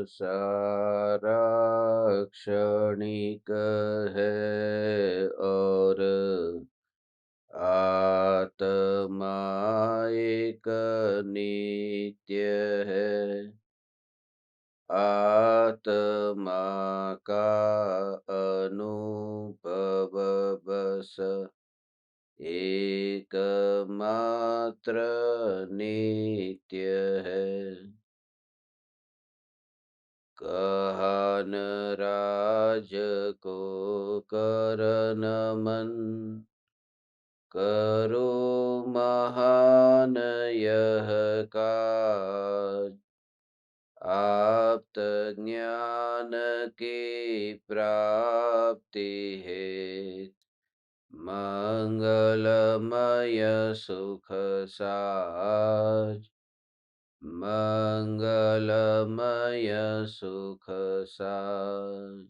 सारा क्षणिक है और आत्मा एक नित्य है। आत्मा का अनुभव बस एकमात्र नित्य है। कहन राज को कर नमन, करो महान यह काज। आप्त ज्ञान की प्राप्ति है, मंगलमय सुख साज। मंगलमय सुख साज।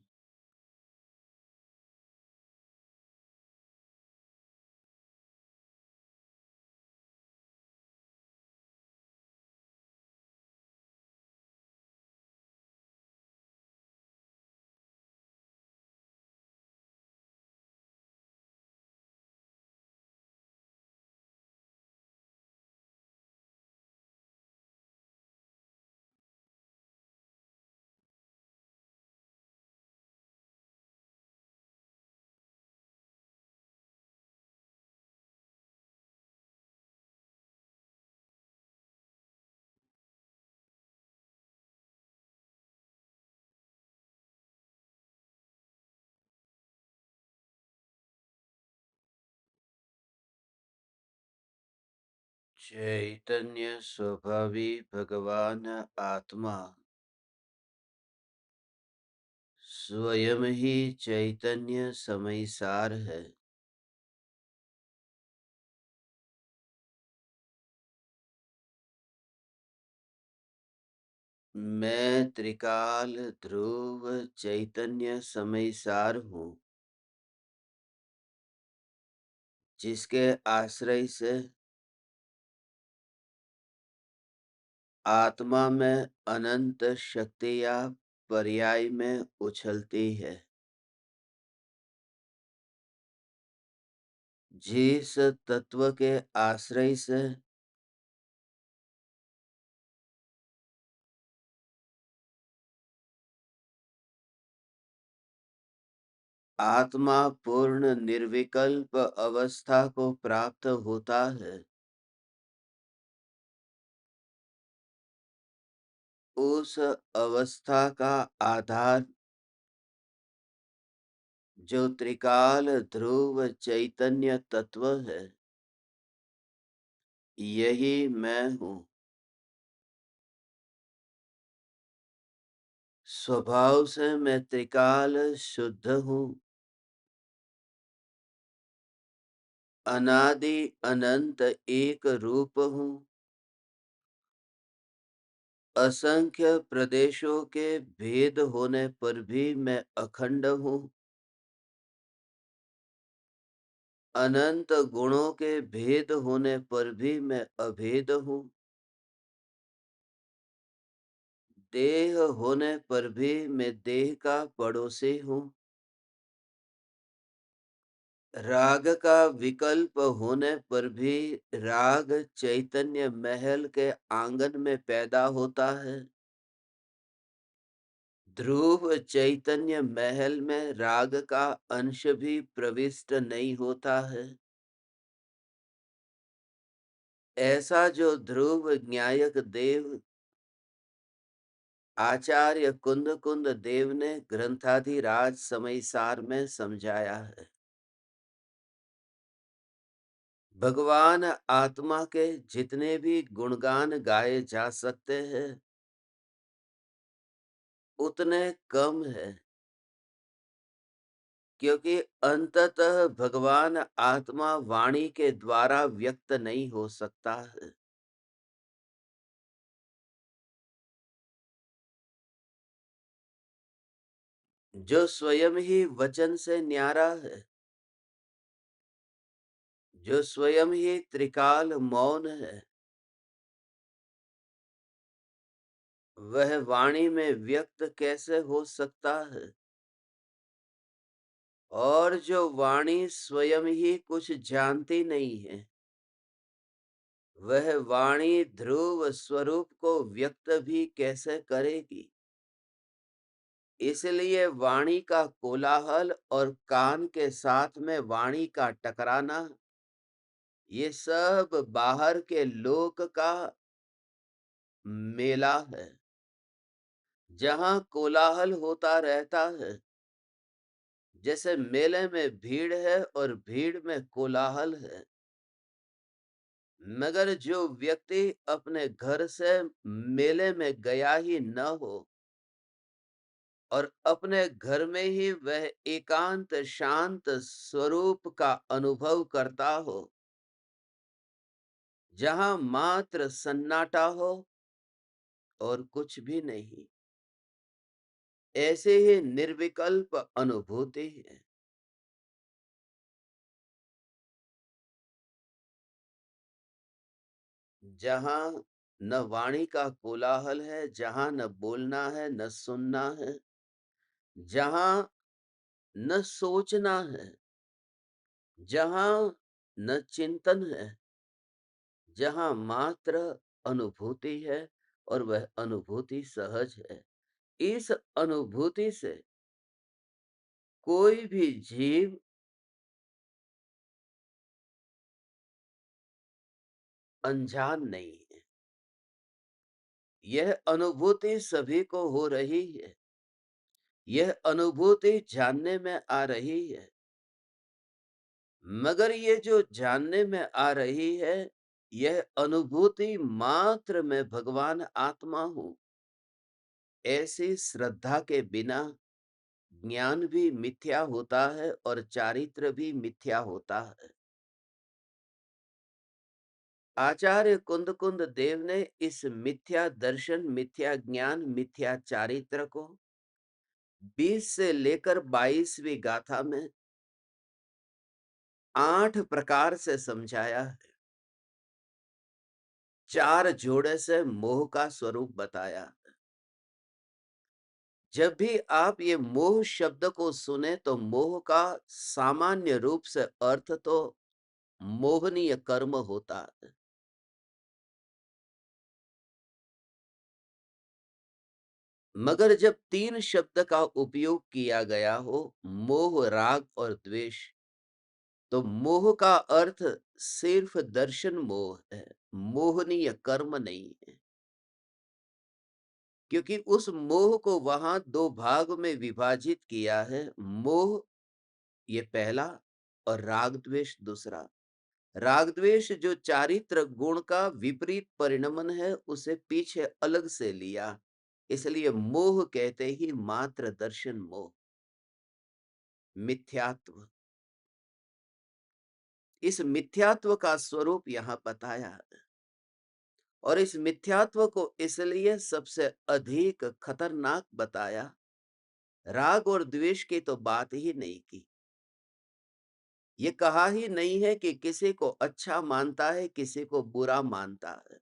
चैतन्य स्वभावी भगवान आत्मा स्वयं ही चैतन्य समयसार है। मैं त्रिकाल ध्रुव चैतन्य समयसार हूँ, जिसके आश्रय से आत्मा में अनंत शक्तियाँ पर्याय में उछलती है। जिस तत्व के आश्रय से आत्मा पूर्ण निर्विकल्प अवस्था को प्राप्त होता है, उस अवस्था का आधार जो त्रिकाल ध्रुव चैतन्य तत्व है, यही मैं हूँ। स्वभाव से मैं त्रिकाल शुद्ध हूँ, अनादि अनंत एक रूप हूँ। असंख्य प्रदेशों के भेद होने पर भी मैं अखंड हूँ। अनंत गुणों के भेद होने पर भी मैं अभेद हूँ। देह होने पर भी मैं देह का पड़ोसी हूँ। राग का विकल्प होने पर भी राग चैतन्य महल के आंगन में पैदा होता है। ध्रुव चैतन्य महल में राग का अंश भी प्रविष्ट नहीं होता है। ऐसा जो ध्रुव न्यायक देव आचार्य कुंद कुंद देव ने ग्रंथाधिराज समयसार में समझाया है। भगवान आत्मा के जितने भी गुणगान गाए जा सकते हैं, उतने कम है, क्योंकि अंततः भगवान आत्मा वाणी के द्वारा व्यक्त नहीं हो सकता है। जो स्वयं ही वचन से न्यारा है, जो स्वयं ही त्रिकाल मौन है, वह वाणी में व्यक्त कैसे हो सकता है? और जो वाणी स्वयं ही कुछ जानती नहीं है, वह वाणी ध्रुव स्वरूप को व्यक्त भी कैसे करेगी? इसलिए वाणी का कोलाहल और कान के साथ में वाणी का टकराना, ये सब बाहर के लोक का मेला है। जहाँ कोलाहल होता रहता है, जैसे मेले में भीड़ है और भीड़ में कोलाहल है। मगर जो व्यक्ति अपने घर से मेले में गया ही न हो और अपने घर में ही वह एकांत शांत स्वरूप का अनुभव करता हो, जहाँ मात्र सन्नाटा हो और कुछ भी नहीं, ऐसे ही निर्विकल्प अनुभूति है। जहाँ न वाणी का कोलाहल है, जहाँ न बोलना है, न सुनना है, जहाँ न सोचना है, जहाँ न चिंतन है, जहाँ मात्र अनुभूति है और वह अनुभूति सहज है। इस अनुभूति से कोई भी जीव अनजान नहीं है। यह अनुभूति सभी को हो रही है। यह अनुभूति जानने में आ रही है। मगर ये जो जानने में आ रही है, यह अनुभूति मात्र मैं भगवान आत्मा हूँ, ऐसी श्रद्धा के बिना ज्ञान भी मिथ्या होता है और चारित्र भी मिथ्या होता है। आचार्य कुंद कुंद देव ने इस मिथ्या दर्शन, मिथ्या ज्ञान, मिथ्या चारित्र को 20 से लेकर 22वीं गाथा में 8 प्रकार से समझाया है। 4 जोड़े से मोह का स्वरूप बताया। जब भी आप ये मोह शब्द को सुने तो मोह का सामान्य रूप से अर्थ तो मोहनीय कर्म होता है। मगर जब 3 शब्द का उपयोग किया गया हो, मोह, राग और द्वेष, तो मोह का अर्थ सिर्फ दर्शन मोह है, मोहनीय कर्म नहीं है। क्योंकि उस मोह को वहां 2 भाग में विभाजित किया है। मोह ये पहला और राग द्वेष दूसरा। राग द्वेष जो चारित्र गुण का विपरीत परिणमन है, उसे पीछे अलग से लिया। इसलिए मोह कहते ही मात्र दर्शन मोह, मिथ्यात्व। इस मिथ्यात्व का स्वरूप यहां बताया है। और इस मिथ्यात्व को इसलिए सबसे अधिक खतरनाक बताया। राग और द्वेष की तो बात ही नहीं की। ये कहा ही नहीं है कि किसी को अच्छा मानता है, किसी को बुरा मानता है।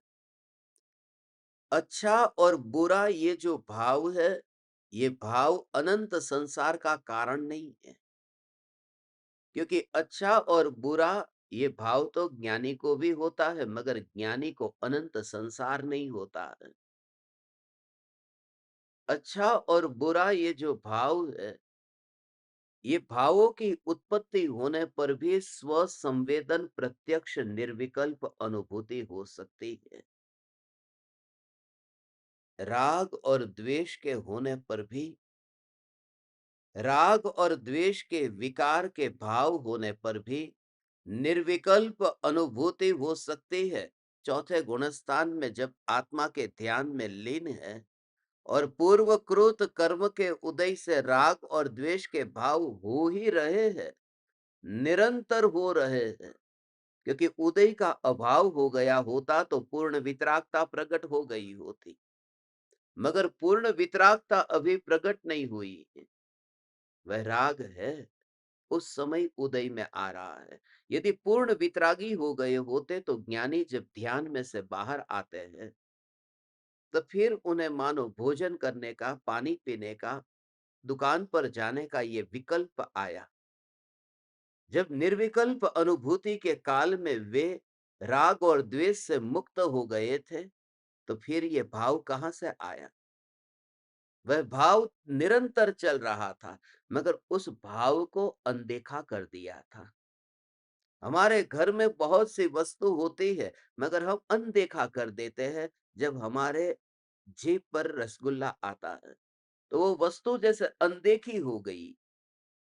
अच्छा और बुरा ये जो भाव है, ये भाव अनंत संसार का कारण नहीं है। क्योंकि अच्छा और बुरा ये भाव तो ज्ञानी को भी होता है, मगर ज्ञानी को अनंत संसार नहीं होता है। अच्छा और बुरा ये जो भाव है, ये भावों की उत्पत्ति होने पर भी स्व संवेदन प्रत्यक्ष निर्विकल्प अनुभूति हो सकती है। राग और द्वेष के होने पर भी, राग और द्वेष के विकार के भाव होने पर भी निर्विकल्प अनुभूति हो सकती है। चौथे गुणस्थान में जब आत्मा के ध्यान में लीन है और पूर्वकृत कर्म के उदय से राग और द्वेष के भाव हो ही रहे हैं, निरंतर हो रहे हैं। क्योंकि उदय का अभाव हो गया होता तो पूर्ण वितरागता प्रकट हो गई होती, मगर पूर्ण वितरागता अभी प्रकट नहीं हुई है। वह राग है, उस समय उदय में आ रहा है। यदि पूर्ण वितरागी हो गए होते तो ज्ञानी जब ध्यान में से बाहर आते हैं तो फिर उन्हें मानो भोजन करने का, पानी पीने का, दुकान पर जाने का ये विकल्प आया। जब निर्विकल्प अनुभूति के काल में वे राग और द्वेष से मुक्त हो गए थे, तो फिर ये भाव कहाँ से आया? वह भाव निरंतर चल रहा था, मगर उस भाव को अनदेखा कर दिया था। हमारे घर में बहुत सी वस्तु होती है, मगर हम अनदेखा कर देते हैं। जब हमारे जीभ पर रसगुल्ला आता है, तो वो वस्तु जैसे अनदेखी हो गई।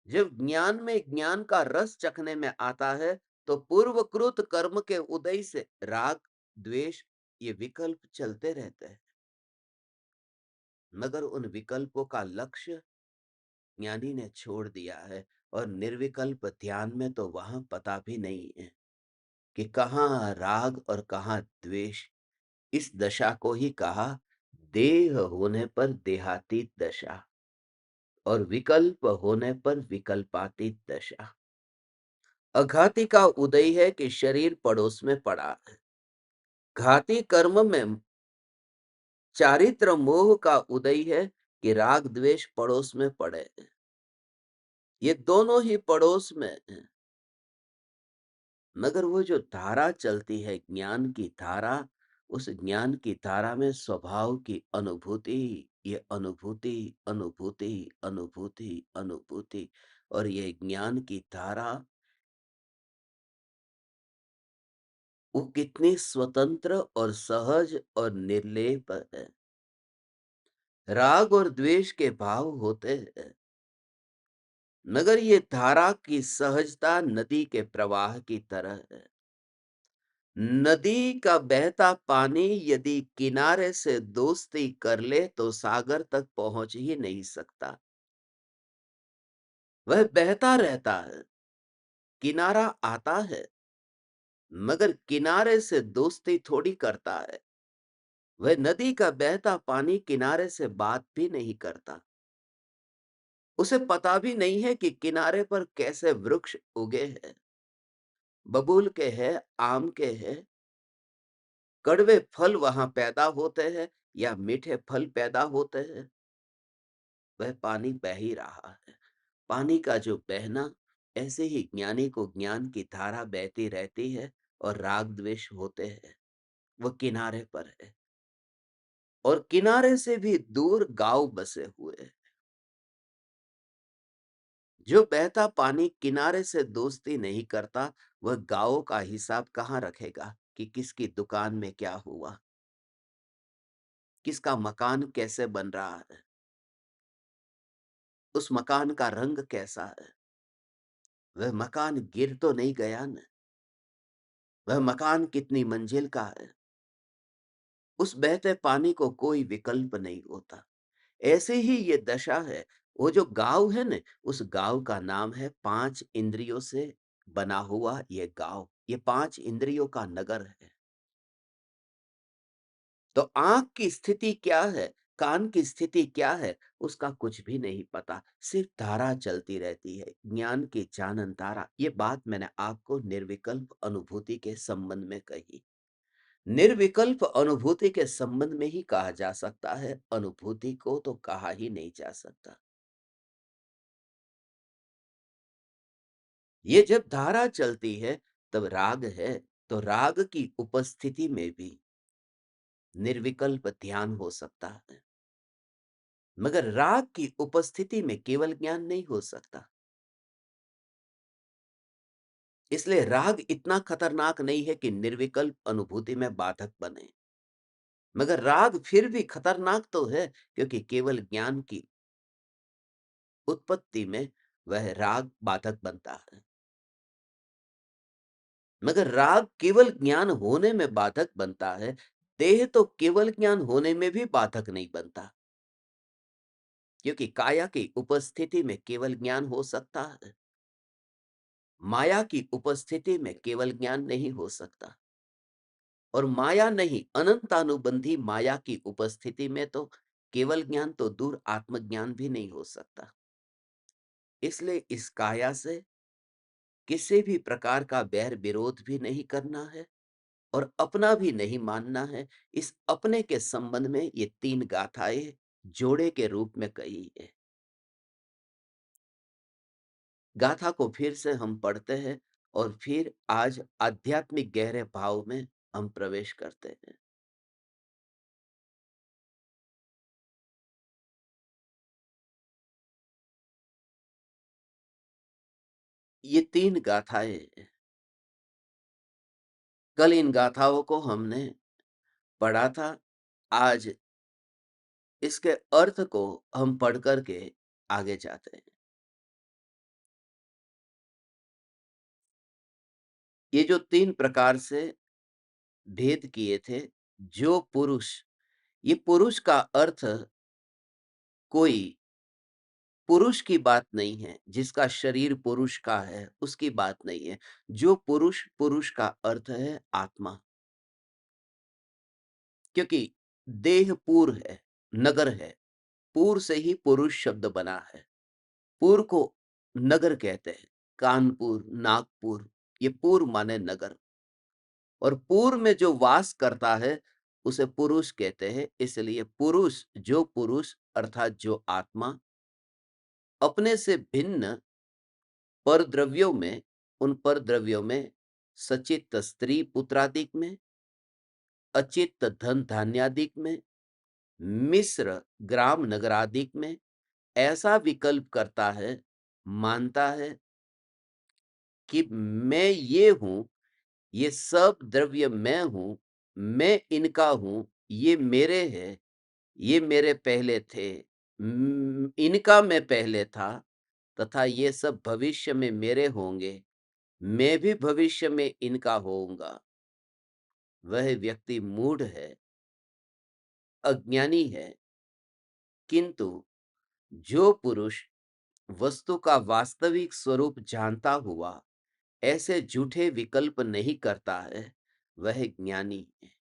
जब ज्ञान में ज्ञान का रस चखने में आता है, तो पूर्वकृत कर्म के उदय से राग, द्वेष ये विकल्प चलते रहते हैं, मगर उन विकल्पों का लक्ष्य ज्ञानी ने छोड़ दिया है। और निर्विकल्प ध्यान में तो वहां पता भी नहीं है कि कहाँ राग और कहाँ द्वेष। इस दशा को ही कहा देह होने पर देहातीत दशा और विकल्प होने पर विकल्पातीत दशा। अघाती का उदय है कि शरीर पड़ोस में पड़ा है। घाती कर्म में चारित्र मोह का उदय है कि राग द्वेष पड़ोस में पड़े हैं। ये दोनों ही पड़ोस में हैं, मगर वो जो धारा चलती है ज्ञान की धारा, उस ज्ञान की धारा में स्वभाव की अनुभूति, ये अनुभूति, अनुभूति, अनुभूति, अनुभूति। और ये ज्ञान की धारा वो कितनी स्वतंत्र और सहज और निर्लेप है। राग और द्वेष के भाव होते हैं, मगर ये धारा की सहजता नदी के प्रवाह की तरह है। नदी का बहता पानी यदि किनारे से दोस्ती कर ले तो सागर तक पहुंच ही नहीं सकता। वह बहता रहता है, किनारा आता है, मगर किनारे से दोस्ती थोड़ी करता है। वह नदी का बहता पानी किनारे से बात भी नहीं करता। उसे पता भी नहीं है कि किनारे पर कैसे वृक्ष उगे हैं, बबूल के हैं, आम के हैं, कड़वे फल वहां पैदा होते हैं या मीठे फल पैदा होते हैं। वह पानी बह ही रहा है। पानी का जो बहना, ऐसे ही ज्ञानी को ज्ञान की धारा बहती रहती है और राग द्वेष होते हैं। वह किनारे पर है और किनारे से भी दूर गांव बसे हुए हैं। जो बहता पानी किनारे से दोस्ती नहीं करता, वह गांवों का हिसाब कहाँ रखेगा कि किसकी दुकान में क्या हुआ, किसका मकान कैसे बन रहा है, उस मकान का रंग कैसा है। वह मकान गिर तो नहीं गया न, वह मकान कितनी मंजिल का है। उस बहते पानी को कोई विकल्प नहीं होता। ऐसे ही ये दशा है। वो जो गांव है न, उस गांव का नाम है पांच इंद्रियों से बना हुआ ये गांव। ये पांच इंद्रियों का नगर है। तो आंख की स्थिति क्या है, कान की स्थिति क्या है, उसका कुछ भी नहीं पता। सिर्फ धारा चलती रहती है, ज्ञान की चानन धारा। ये बात मैंने आपको निर्विकल्प अनुभूति के संबंध में कही। निर्विकल्प अनुभूति के संबंध में ही कहा जा सकता है, अनुभूति को तो कहा ही नहीं जा सकता। ये जब धारा चलती है तब राग है, तो राग की उपस्थिति में भी निर्विकल्प ध्यान हो सकता है, मगर राग की उपस्थिति में केवल ज्ञान नहीं हो सकता। इसलिए राग इतना खतरनाक नहीं है कि निर्विकल्प अनुभूति में बाधक बने, मगर राग फिर भी खतरनाक तो है, क्योंकि केवल ज्ञान की उत्पत्ति में वह राग बाधक बनता है। मगर राग केवल ज्ञान होने में बाधक बनता है। देह तो केवल ज्ञान होने में भी बाधक नहीं बनता, क्योंकि काया की उपस्थिति में केवल ज्ञान हो सकता है, माया की उपस्थिति में केवल ज्ञान नहीं हो सकता। और माया नहीं, अनंतानुबंधी माया की उपस्थिति में तो केवल ज्ञान तो दूर, आत्मज्ञान भी नहीं हो सकता। इसलिए इस काया से किसी भी प्रकार का बैर विरोध भी नहीं करना है और अपना भी नहीं मानना है। इस अपने के संबंध में ये 3 गाथाएँ जोड़े के रूप में कही है। गाथा को फिर से हम पढ़ते हैं और फिर आज आध्यात्मिक गहरे भाव में हम प्रवेश करते हैं। ये 3 गाथाएँ हैं। कल इन गाथाओं को हमने पढ़ा था। आज इसके अर्थ को हम पढ़ कर के आगे जाते हैं। ये जो 3 प्रकार से भेद किए थे, जो पुरुष, ये पुरुष का अर्थ कोई पुरुष की बात नहीं है, जिसका शरीर पुरुष का है, उसकी बात नहीं है। जो पुरुष, पुरुष का अर्थ है आत्मा। क्योंकि देह पूर है, नगर है। पूर से ही पुरुष शब्द बना है। पूर को नगर कहते हैं। कानपुर, नागपुर, ये पूर माने नगर। और पूर में जो वास करता है, उसे पुरुष कहते हैं। इसलिए पुरुष, जो पुरुष अर्थात जो आत्मा अपने से भिन्न परद्रव्यों में, उन परद्रव्यों में सचित्त स्त्री पुत्रादिक में, अचित्त धन धान्यादिक में, मिश्र ग्राम नगरादिक में ऐसा विकल्प करता है, मानता है कि मैं ये हूं, ये सब द्रव्य मैं हूं, मैं इनका हूं, ये मेरे हैं, ये मेरे पहले थे, इनका मैं पहले था, तथा ये सब भविष्य में मेरे होंगे, मैं भी भविष्य में इनका होऊंगा। वह व्यक्ति मूढ़ है, अज्ञानी है। किंतु जो पुरुष वस्तु का वास्तविक स्वरूप जानता हुआ ऐसे झूठे विकल्प नहीं करता है, वह ज्ञानी है।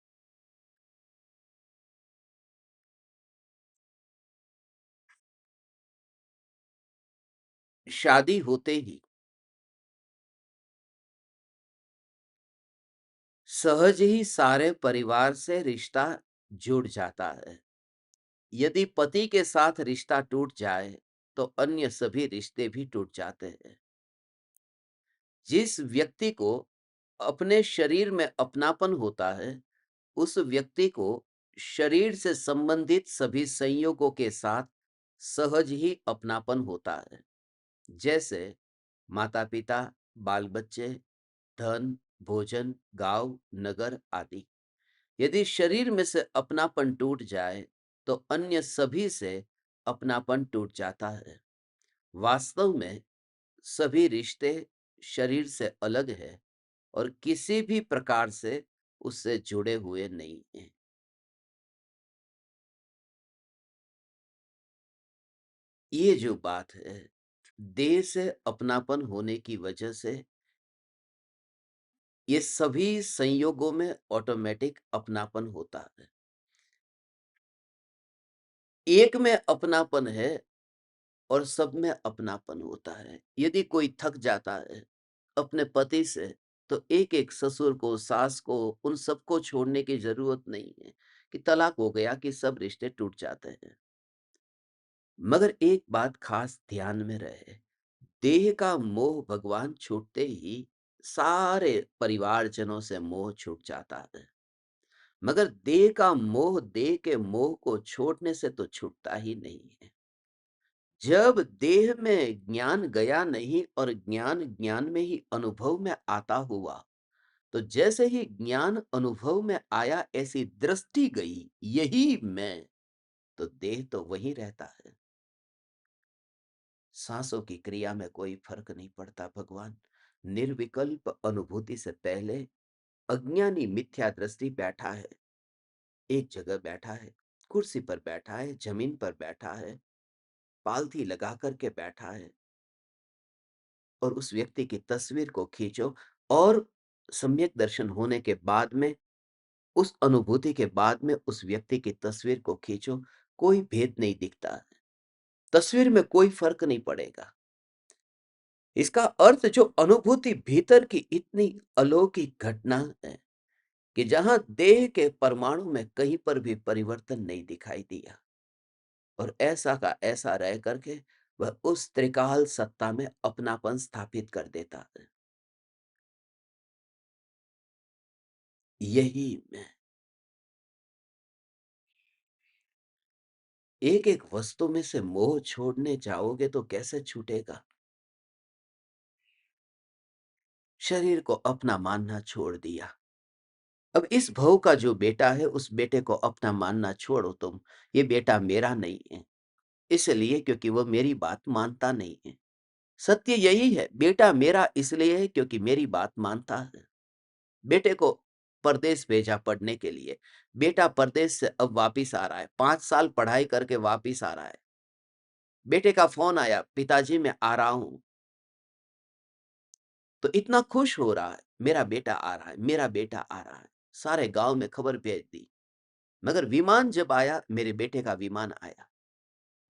शादी होते ही सहज ही सारे परिवार से रिश्ता जुड़ जाता है। यदि पति के साथ रिश्ता टूट जाए, तो अन्य सभी रिश्ते भी टूट जाते हैं। जिस व्यक्ति को अपने शरीर में अपनापन होता है, उस व्यक्ति को शरीर से संबंधित सभी संयोगों के साथ सहज ही अपनापन होता है। जैसे माता-पिता, बाल-बच्चे, धन, भोजन, गाँव, नगर आदि। यदि शरीर में से अपनापन टूट जाए, तो अन्य सभी से अपनापन टूट जाता है। वास्तव में सभी रिश्ते शरीर से अलग है और किसी भी प्रकार से उससे जुड़े हुए नहीं हैं। ये जो बात है, देह से अपनापन होने की वजह से ये सभी संयोगों में ऑटोमेटिक अपनापन होता है। एक में अपनापन है और सब में अपनापन होता है। यदि कोई थक जाता है अपने पति से, तो एक-एक ससुर को, सास को, उन सबको छोड़ने की ज़रूरत नहीं है कि तलाक हो गया कि सब रिश्ते टूट जाते हैं। मगर एक बात खास ध्यान में रहे, देह का मोह भगवान छूटते ही सारे परिवारजनों से मोह छूट जाता है। मगर देह का मोह देह के मोह को छोड़ने से तो छूटता ही नहीं है। जब देह में ज्ञान गया नहीं और ज्ञान ज्ञान में ही अनुभव में आता हुआ, तो जैसे ही ज्ञान अनुभव में आया ऐसी दृष्टि गई, यही मैं, तो देह तो वही रहता है। सांसों की क्रिया में कोई फर्क नहीं पड़ता। भगवान निर्विकल्प अनुभूति से पहले अज्ञानी मिथ्या दृष्टि बैठा है, एक जगह बैठा है, कुर्सी पर बैठा है, जमीन पर बैठा है, पालथी लगा करके बैठा है, और उस व्यक्ति की तस्वीर को खींचो और सम्यक दर्शन होने के बाद में, उस अनुभूति के बाद में उस व्यक्ति की तस्वीर को खींचो, कोई भेद नहीं दिखता है। तस्वीर में कोई फर्क नहीं पड़ेगा। इसका अर्थ जो अनुभूति भीतर की इतनी अलौकिक घटना है कि जहां देह के परमाणु में कहीं पर भी परिवर्तन नहीं दिखाई दिया और ऐसा का ऐसा रह करके वह उस त्रिकाल सत्ता में अपनापन स्थापित कर देता है। यही मैं। एक एक वस्तु में से मोह छोड़ने जाओगे तो कैसे छूटेगा? शरीर को अपना मानना छोड़ दिया। अब इस भव का जो बेटा है उस बेटे को अपना मानना छोड़ो तुम। ये बेटा मेरा नहीं है, इसलिए क्योंकि वो मेरी बात मानता नहीं है। सत्य यही है, बेटा मेरा इसलिए है क्योंकि मेरी बात मानता है। बेटे को परदेश भेजा पढ़ने के लिए। बेटा परदेश से अब वापिस आ रहा है, 5 साल पढ़ाई करके वापिस आ रहा है। बेटे का फोन आया, पिताजी मैं आ रहा हूं। तो इतना खुश हो रहा है, मेरा बेटा आ रहा है, मेरा बेटा आ रहा है। सारे गांव में खबर भेज दी। मगर विमान जब आया, मेरे बेटे का विमान आया।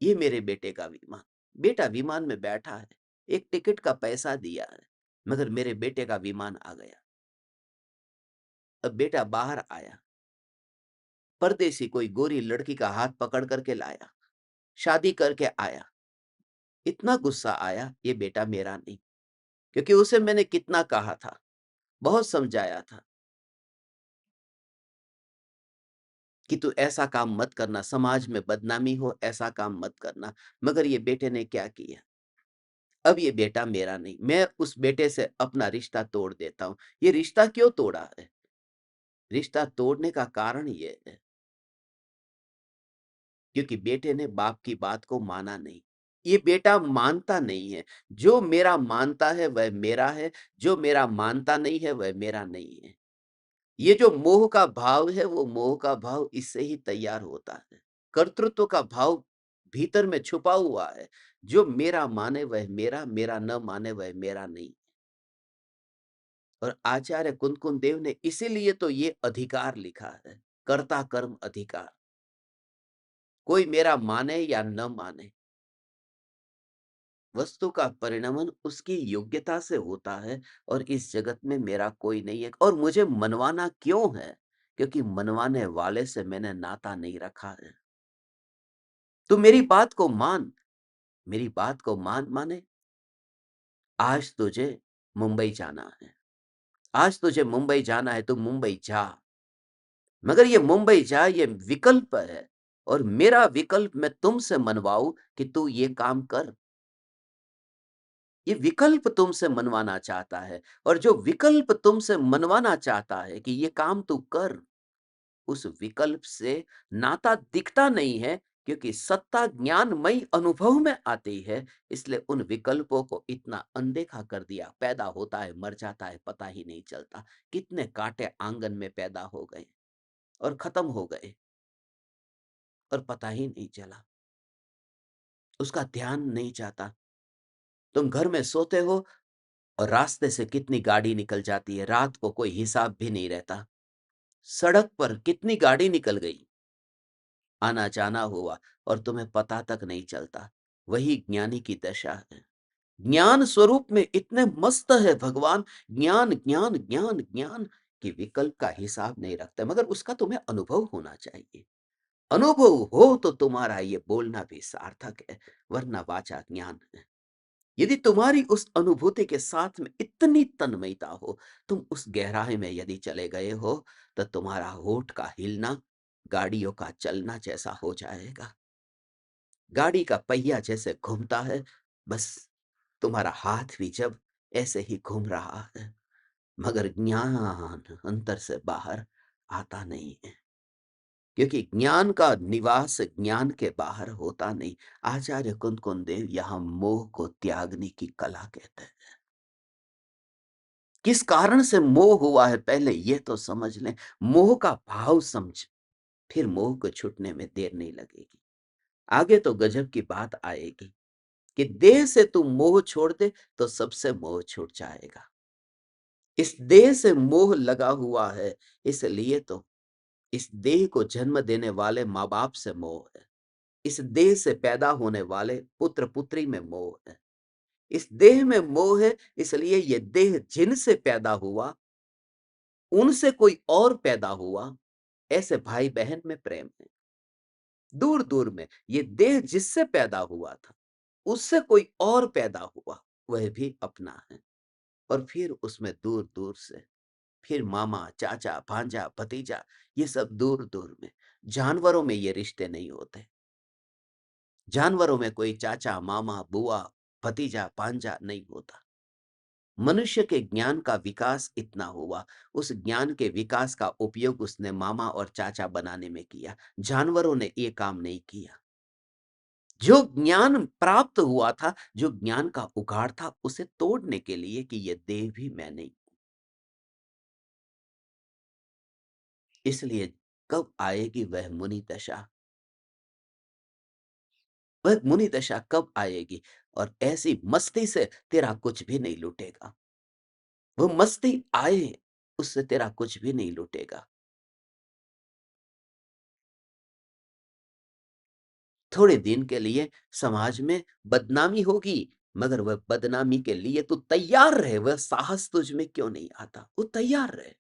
ये मेरे बेटे का विमान। बेटा विमान में बैठा है, एक टिकट का पैसा दिया है, मगर मेरे बेटे का विमान आ गया। अब बेटा बाहर आया, परदेसी कोई गोरी लड़की का हाथ पकड़ करके लाया, शादी करके आया। इतना गुस्सा आया, ये बेटा मेरा नहीं। क्योंकि उसे मैंने कितना कहा था, बहुत समझाया था कि तू ऐसा काम मत करना, समाज में बदनामी हो, ऐसा काम मत करना। मगर ये बेटे ने क्या किया? अब ये बेटा मेरा नहीं। मैं उस बेटे से अपना रिश्ता तोड़ देता हूं। ये रिश्ता क्यों तोड़ा है? रिश्ता तोड़ने का कारण ये है क्योंकि बेटे ने बाप की बात को माना नहीं। ये बेटा मानता नहीं है। जो मेरा मानता है वह मेरा है, जो मेरा मानता नहीं है वह मेरा नहीं है। ये जो मोह का भाव है, वो मोह का भाव इससे ही तैयार होता है। कर्तृत्व का भाव भीतर में छुपा हुआ है। जो मेरा माने वह मेरा, मेरा न माने वह मेरा नहीं। और आचार्य कुंतकुंत देव ने इसीलिए तो ये अधिकार लिखा है, कर्ता कर्म अधिकार। कोई मेरा माने या न माने, वस्तु का परिणमन उसकी योग्यता से होता है। और इस जगत में मेरा कोई नहीं है। और मुझे मनवाना क्यों है? क्योंकि मनवाने वाले से मैंने नाता नहीं रखा है। तू मेरी बात को मान। मेरी बात को मान माने, आज तुझे मुंबई जाना है, आज तुझे मुंबई जाना है, तू मुंबई जा। मगर ये मुंबई जा ये विकल्प है। और मेरा विकल्प मैं तुमसे मनवाऊं कि तू ये काम कर। ये विकल्प तुमसे मनवाना चाहता है। और जो विकल्प तुमसे मनवाना चाहता है कि ये काम तू कर, उस विकल्प से नाता दिखता नहीं है। क्योंकि सत्ता ज्ञानमयी अनुभव में आती है, इसलिए उन विकल्पों को इतना अनदेखा कर दिया। पैदा होता है, मर जाता है, पता ही नहीं चलता। कितने कांटे आंगन में पैदा हो गए और खत्म हो गए और पता ही नहीं चला। उसका ध्यान नहीं जाता। तुम घर में सोते हो और रास्ते से कितनी गाड़ी निकल जाती है, रात को कोई हिसाब भी नहीं रहता। सड़क पर कितनी गाड़ी निकल गई, आना जाना हुआ और तुम्हें पता तक नहीं चलता। वही ज्ञानी की दशा है। ज्ञान स्वरूप में इतने मस्त है भगवान। ज्ञान ज्ञान ज्ञान ज्ञान कि विकल्प का हिसाब नहीं रखते। मगर उसका तुम्हें अनुभव होना चाहिए। अनुभव हो तो तुम्हारा ये बोलना भी सार्थक है, वरना वाचा ज्ञान है। यदि तुम्हारी उस अनुभूति के साथ में इतनी तन्मयता हो, तुम उस गहराई में यदि चले गए हो, तो तुम्हारा होठ का हिलना गाड़ियों का चलना जैसा हो जाएगा। गाड़ी का पहिया जैसे घूमता है, बस तुम्हारा हाथ भी जब ऐसे ही घूम रहा है। मगर ज्ञान अंतर से बाहर आता नहीं है। क्योंकि ज्ञान का निवास ज्ञान के बाहर होता नहीं। आचार्य कुंद देव यहाँ मोह को त्यागने की कला कहते हैं। किस कारण से मोह हुआ है, पहले ये तो समझ लें। मोह का भाव समझ, फिर मोह को छूटने में देर नहीं लगेगी। आगे तो गजब की बात आएगी कि देह से तू मोह छोड़ दे तो सबसे मोह छूट जाएगा। इस देह से मोह लगा हुआ है, इसलिए तो इस देह को जन्म देने वाले माँ बाप से मोह है। इस देह से पैदा होने वाले पुत्र पुत्री में मोह है। इस देह में मोह है, इसलिए ये देह जिनसे पैदा हुआ उनसे कोई और पैदा हुआ, ऐसे भाई-बहन में प्रेम है। दूर-दूर में ये देह जिससे पैदा हुआ था, उससे कोई और पैदा हुआ, वह भी अपना है। और फिर उसमें दूर-दूर से, फिर मामा, चाचा, भांजा, भतीजा, ये सब दूर-दूर में। जानवरों में ये रिश्ते नहीं होते। जानवरों में कोई चाचा, मामा, बुआ, भतीजा, भांजा नहीं होता। मनुष्य के ज्ञान का विकास इतना हुआ, उस ज्ञान के विकास का उपयोग उसने मामा और चाचा बनाने में किया। जानवरों ने ये काम नहीं किया। जो ज्ञान प्राप्त हुआ था, जो ज्ञान का उघाड़ था, उसे तोड़ने के लिए कि ये देह भी मैं नहीं। इसलिए कब आएगी वह मुनि दशा? वह मुनि दशा कब आएगी? और ऐसी मस्ती से तेरा कुछ भी नहीं लूटेगा। वो मस्ती आए, उससे तेरा कुछ भी नहीं लूटेगा। थोड़े दिन के लिए समाज में बदनामी होगी, मगर वह बदनामी के लिए तू तैयार रहे। वह साहस तुझ में क्यों नहीं आता? वो तैयार रहे।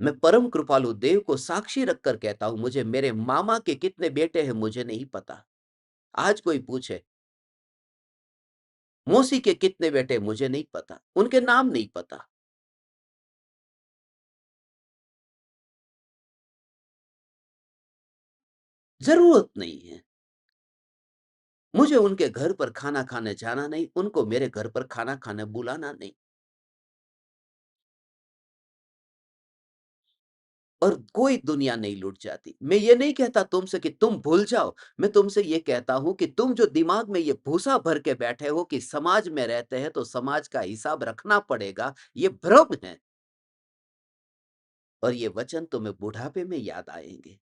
मैं परम कृपालु देव को साक्षी रखकर कहता हूं, मुझे मेरे मामा के कितने बेटे हैं मुझे नहीं पता। आज कोई पूछे मौसी के कितने बेटे, मुझे नहीं पता, उनके नाम नहीं पता। जरूरत नहीं है। मुझे उनके घर पर खाना खाने जाना नहीं, उनको मेरे घर पर खाना खाने बुलाना नहीं। और कोई दुनिया नहीं लुट जाती। मैं ये नहीं कहता तुमसे कि तुम भूल जाओ। मैं तुमसे ये कहता हूं कि तुम जो दिमाग में ये भूसा भर के बैठे हो कि समाज में रहते हैं तो समाज का हिसाब रखना पड़ेगा, ये भ्रम है। और ये वचन तुम्हें बुढ़ापे में याद आएंगे।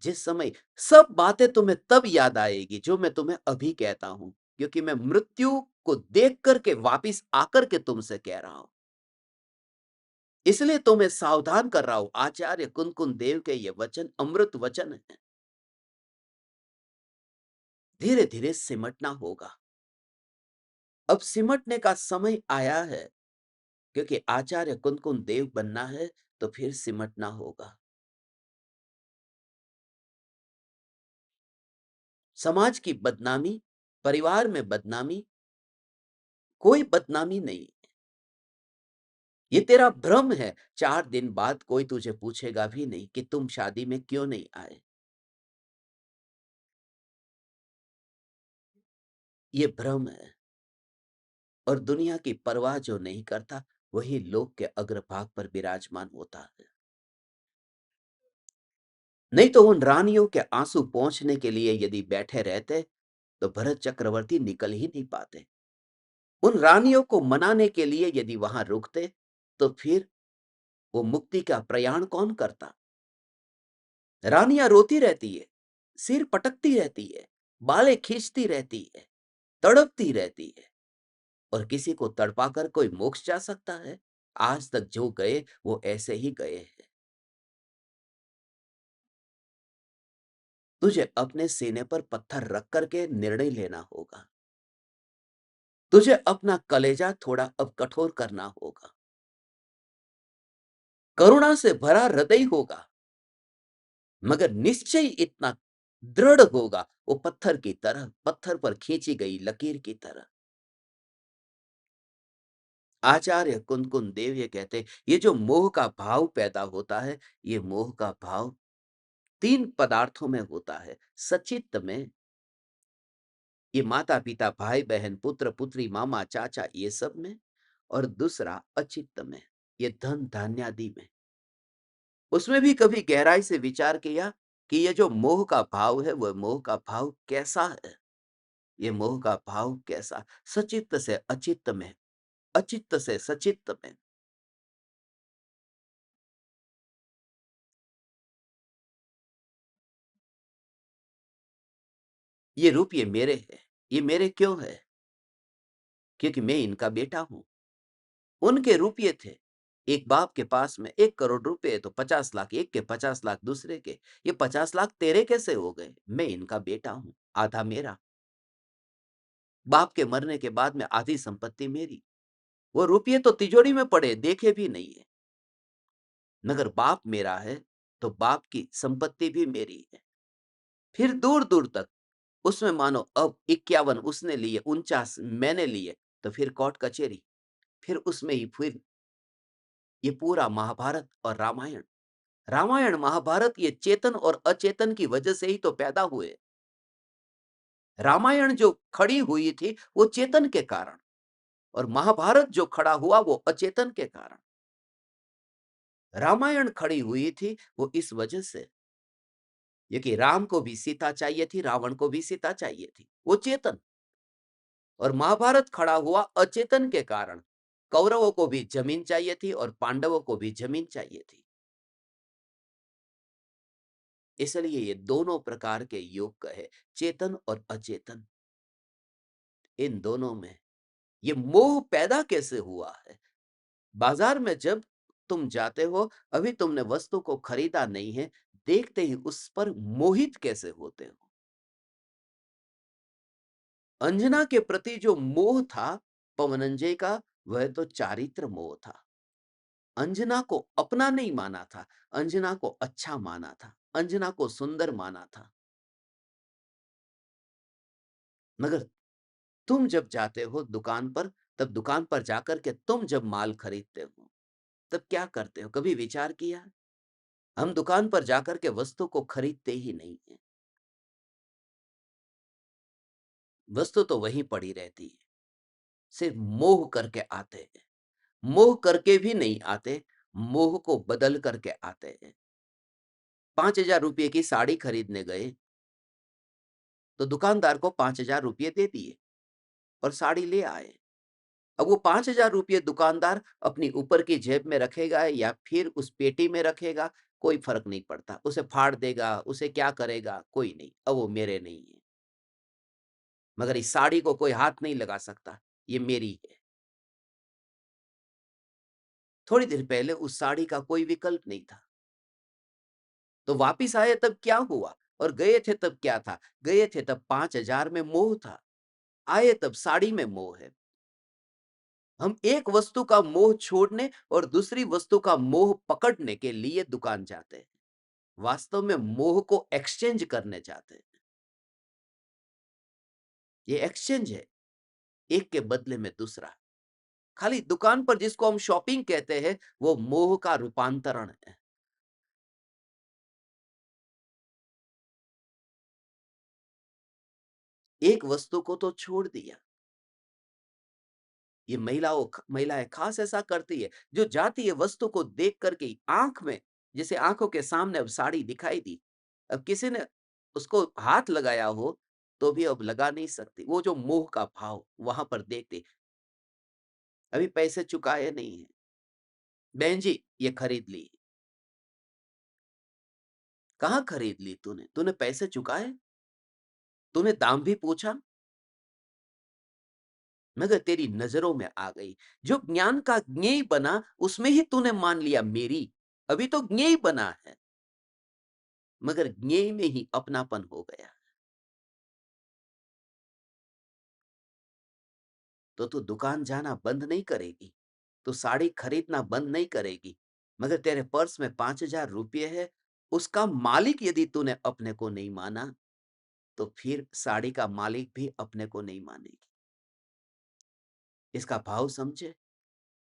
जिस समय सब बातें तुम्हें तब याद आएगी जो मैं तुम्हें अभी कहता हूं, क्योंकि मैं मृत्यु को देख करके वापिस आकर के तुमसे कह रहा हूं। इसलिए तुम्हें सावधान कर रहा हूं। आचार्य कुंदकुन देव के ये वचन अमृत वचन है। धीरे धीरे सिमटना होगा। अब सिमटने का समय आया है, क्योंकि आचार्य कुंदकुन देव बनना है तो फिर सिमटना होगा। समाज की बदनामी, परिवार में बदनामी, कोई बदनामी नहीं। ये तेरा भ्रम है। 4 दिन बाद कोई तुझे पूछेगा भी नहीं कि तुम शादी में क्यों नहीं आए। ये भ्रम है। और दुनिया की परवाह जो नहीं करता, वही लोक के अग्रभाग पर विराजमान होता है। नहीं तो उन रानियों के आंसू पोंछने के लिए यदि बैठे रहते, तो भरत चक्रवर्ती निकल ही नहीं पाते। उन रानियों को मनाने के लिए यदि वहां रुकते, तो फिर वो मुक्ति का प्रयाण कौन करता? रानियां रोती रहती है, सिर पटकती रहती है, बालें खींचती रहती है, तड़पती रहती है। और किसी को तड़पाकर कोई मोक्ष जा सकता है? आज तक जो गए वो ऐसे ही गए हैं। तुझे अपने सीने पर पत्थर रख करके निर्णय लेना होगा। तुझे अपना कलेजा थोड़ा अब कठोर करना होगा। करुणा से भरा हृदय होगा, मगर निश्चय इतना दृढ़ होगा, वो पत्थर की तरह, पत्थर पर खींची गई लकीर की तरह। आचार्य कुंदकुन देव ये कहते, ये जो मोह का भाव पैदा होता है, ये मोह का भाव 3 पदार्थों में होता है। सचित्त में, ये माता पिता भाई बहन पुत्र पुत्री मामा चाचा ये सब में। और दूसरा अचित्त में, ये धन धान्यादि में। उसमें भी कभी गहराई से विचार किया कि ये जो मोह का भाव है, वह मोह का भाव कैसा है? ये मोह का भाव कैसा? सचित्त से अचित्त में, अचित्त से सचित्त में। ये रूप ये मेरे है। ये मेरे क्यों है? क्योंकि मैं इनका बेटा हूं। उनके रुपये थे। एक बाप के पास में 1 करोड़ रुपए तो 50 लाख एक के, 50 लाख दूसरे के। ये 50 लाख तेरे कैसे हो गए? मैं इनका बेटा हूं, आधा मेरा। बाप के मरने के बाद में आधी संपत्ति मेरी। वो रुपये तो तिजोरी में पड़े, देखे भी नहीं है। मगर बाप मेरा है, तो बाप की संपत्ति भी मेरी है। फिर दूर-दूर तक उसमें मानो अब 51 उसने लिए, 49 मैंने लिए, तो फिर कोर्ट कचहरी, फिर उसमें ही फिर ये पूरा महाभारत और रामायण। रामायण, महाभारत ये चेतन और अचेतन की वजह से ही तो पैदा हुए। रामायण जो खड़ी हुई थी, वो चेतन के कारण, और महाभारत जो खड़ा हुआ, वो अचेतन के कारण। रामायण खड़ी हुई थी वो इस वजह से, ये कि राम को भी सीता चाहिए थी, रावण को भी सीता चाहिए थी, वो चेतन। और महाभारत खड़ा हुआ अचेतन के कारण, कौरवों को भी जमीन चाहिए थी और पांडवों को भी जमीन चाहिए थी। इसलिए ये दोनों प्रकार के योग कहे, चेतन और अचेतन। इन दोनों में ये मोह पैदा कैसे हुआ है? बाजार में जब तुम जाते हो, अभी तुमने वस्तु को खरीदा नहीं है, देखते ही उस पर मोहित कैसे होते हो? अंजना के प्रति जो मोह था पवनंजय का, वह तो चारित्र मोह था। अंजना को अपना नहीं माना था, अंजना को अच्छा माना था, अंजना को सुंदर माना था। मगर तुम जब जाते हो दुकान पर, तब दुकान पर जाकर के तुम जब माल खरीदते हो, तब क्या करते हो? कभी विचार किया? हम दुकान पर जाकर के वस्तु को खरीदते ही नहीं है। वस्तु तो वहीं पड़ी रहती है। सिर्फ मोह करके आते हैं। मोह करके भी नहीं आते, मोह को बदल करके आते हैं। 5,000 रुपए की साड़ी खरीदने गए, तो दुकानदार को 5,000 रुपए दे दिए और साड़ी ले आए। अब वो 5,000 रुपए दुकानदार अपनी ऊपर की जेब में रखेगा या फिर उस पेटी में रखेगा, कोई फर्क नहीं पड़ता। उसे फाड़ देगा, उसे क्या करेगा, कोई नहीं। अब वो मेरे नहीं है। मगर इस साड़ी को कोई हाथ नहीं लगा सकता, ये मेरी है। थोड़ी देर पहले उस साड़ी का कोई विकल्प नहीं था। तो वापिस आए तब क्या हुआ? और गए थे तब क्या था? गए थे तब 5,000 में मोह था, आए तब साड़ी में मोह है। हम एक वस्तु का मोह छोड़ने और दूसरी वस्तु का मोह पकड़ने के लिए दुकान जाते हैं। वास्तव में मोह को एक्सचेंज करने जाते हैं। ये एक्सचेंज है, एक के बदले में दूसरा। खाली दुकान पर जिसको हम शॉपिंग कहते हैं, वो मोह का रूपांतरण है। एक वस्तु को तो छोड़ दिया। ये महिलाएं खास ऐसा करती है, जो जाती है वस्तु को देख करके आंख में, जैसे आंखों के सामने अब साड़ी दिखाई दी, अब किसी ने उसको हाथ लगाया हो तो भी अब लगा नहीं सकती। वो जो मोह का भाव वहां पर देखते, अभी पैसे चुकाए नहीं है, बहन जी ये खरीद ली। कहाँ खरीद ली तूने? तूने पैसे चुकाए? तूने दाम भी पूछा? मगर तेरी नजरों में आ गई। जो ज्ञान का ज्ञेय बना, उसमें ही तूने मान लिया मेरी। अभी तो ज्ञेय बना है, मगर ज्ञेय में ही अपनापन हो गया। तो तू दुकान जाना बंद नहीं करेगी, तू साड़ी खरीदना बंद नहीं करेगी। मगर तेरे पर्स में 5,000 रुपये है, उसका मालिक यदि तूने अपने को नहीं माना, तो फिर साड़ी का मालिक भी अपने को नहीं मानेगी। इसका भाव समझे।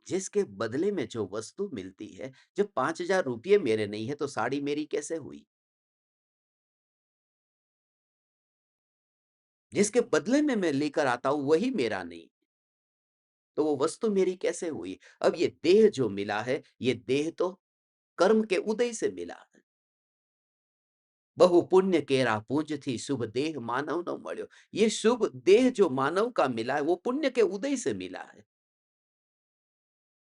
जिसके बदले में जो वस्तु मिलती है, जब 5,000 रुपये मेरे नहीं है, तो साड़ी मेरी कैसे हुई? जिसके बदले में मैं लेकर आता हूं, वही मेरा नहीं, तो वो वस्तु मेरी कैसे हुई? अब ये देह जो मिला है, ये देह तो कर्म के उदय से मिला है। बहु पुण्य केरा पूंज थी, शुभ देह मानव न मळ्यो। ये शुभ देह जो मानव का मिला है, वो पुण्य के उदय से मिला है।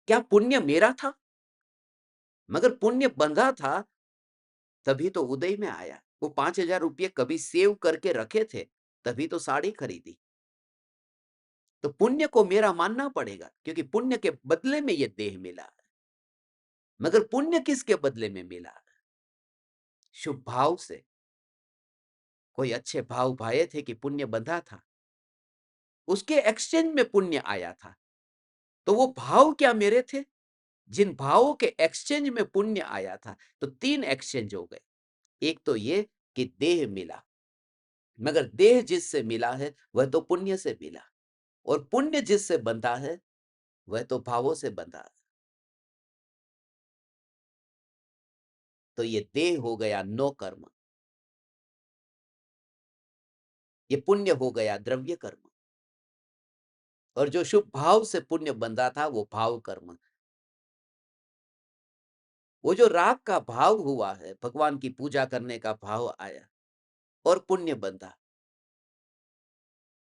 क्या पुण्य मेरा था? मगर पुण्य बंधा था, तभी तो उदय में आया। वो 5,000 रुपये कभी सेव करके रखे थे, तभी तो साड़ी खरीदी। तो पुण्य को मेरा मानना पड़ेगा, क्योंकि पुण्य के बदले में ये देह मिला है। मगर पुण्य किसके बदले में मिला? शुभ भाव से। कोई अच्छे भाव भाए थे कि पुण्य बंधा था, उसके एक्सचेंज में पुण्य आया था। तो वो भाव क्या मेरे थे? जिन भावों के एक्सचेंज में पुण्य आया था, तो 3 एक्सचेंज हो गए। एक तो ये कि देह मिला, मगर देह जिससे मिला है, वह तो पुण्य से मिला, और पुण्य जिससे बंधा है, वह तो भावों से बंधा है। तो ये देह हो गया नो कर्म, ये पुण्य हो गया द्रव्य कर्म, और जो शुभ भाव से पुण्य बंधा था, वो भाव कर्म। वो जो राग का भाव हुआ है, भगवान की पूजा करने का भाव आया और पुण्य बंधा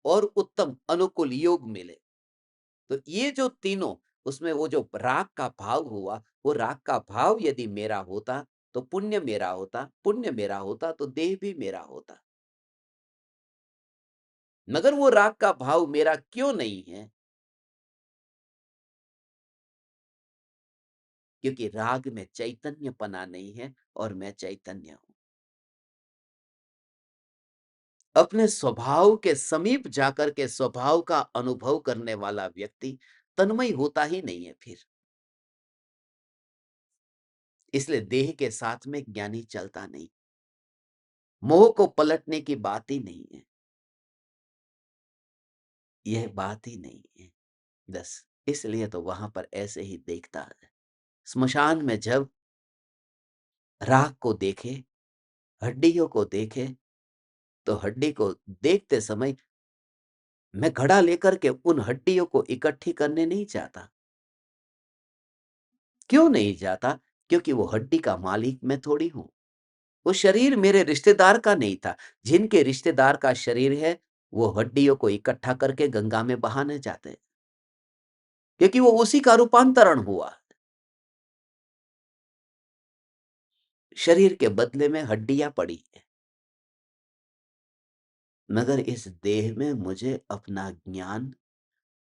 और उत्तम अनुकूल योग मिले। तो ये जो तीनों, उसमें वो जो राग का भाव हुआ, वो राग का भाव यदि मेरा होता, तो पुण्य मेरा होता, पुण्य मेरा होता तो देह भी मेरा होता। मगर वो राग का भाव मेरा क्यों नहीं है? क्योंकि राग में चैतन्यपना नहीं है और मैं चैतन्य हूं। अपने स्वभाव के समीप जाकर के स्वभाव का अनुभव करने वाला व्यक्ति तन्मय होता ही नहीं है फिर। इसलिए देह के साथ में ज्ञानी चलता नहीं। मोह को पलटने की बात ही नहीं है, यह बात ही नहीं है। बस इसलिए तो वहां पर ऐसे ही देखता है। स्मशान में जब राख को देखे, हड्डियों को देखे, तो हड्डी को देखते समय मैं घड़ा लेकर के उन हड्डियों को इकट्ठी करने नहीं चाहता। क्यों नहीं जाता? क्योंकि वो हड्डी का मालिक मैं थोड़ी हूं। वो शरीर मेरे रिश्तेदार का नहीं था। जिनके रिश्तेदार का शरीर है, वो हड्डियों को इकट्ठा करके गंगा में बहाने जाते हैं, क्योंकि वो उसी का रूपांतरण हुआ। शरीर के बदले में हड्डियां पड़ी है। मगर इस देह में मुझे अपना ज्ञान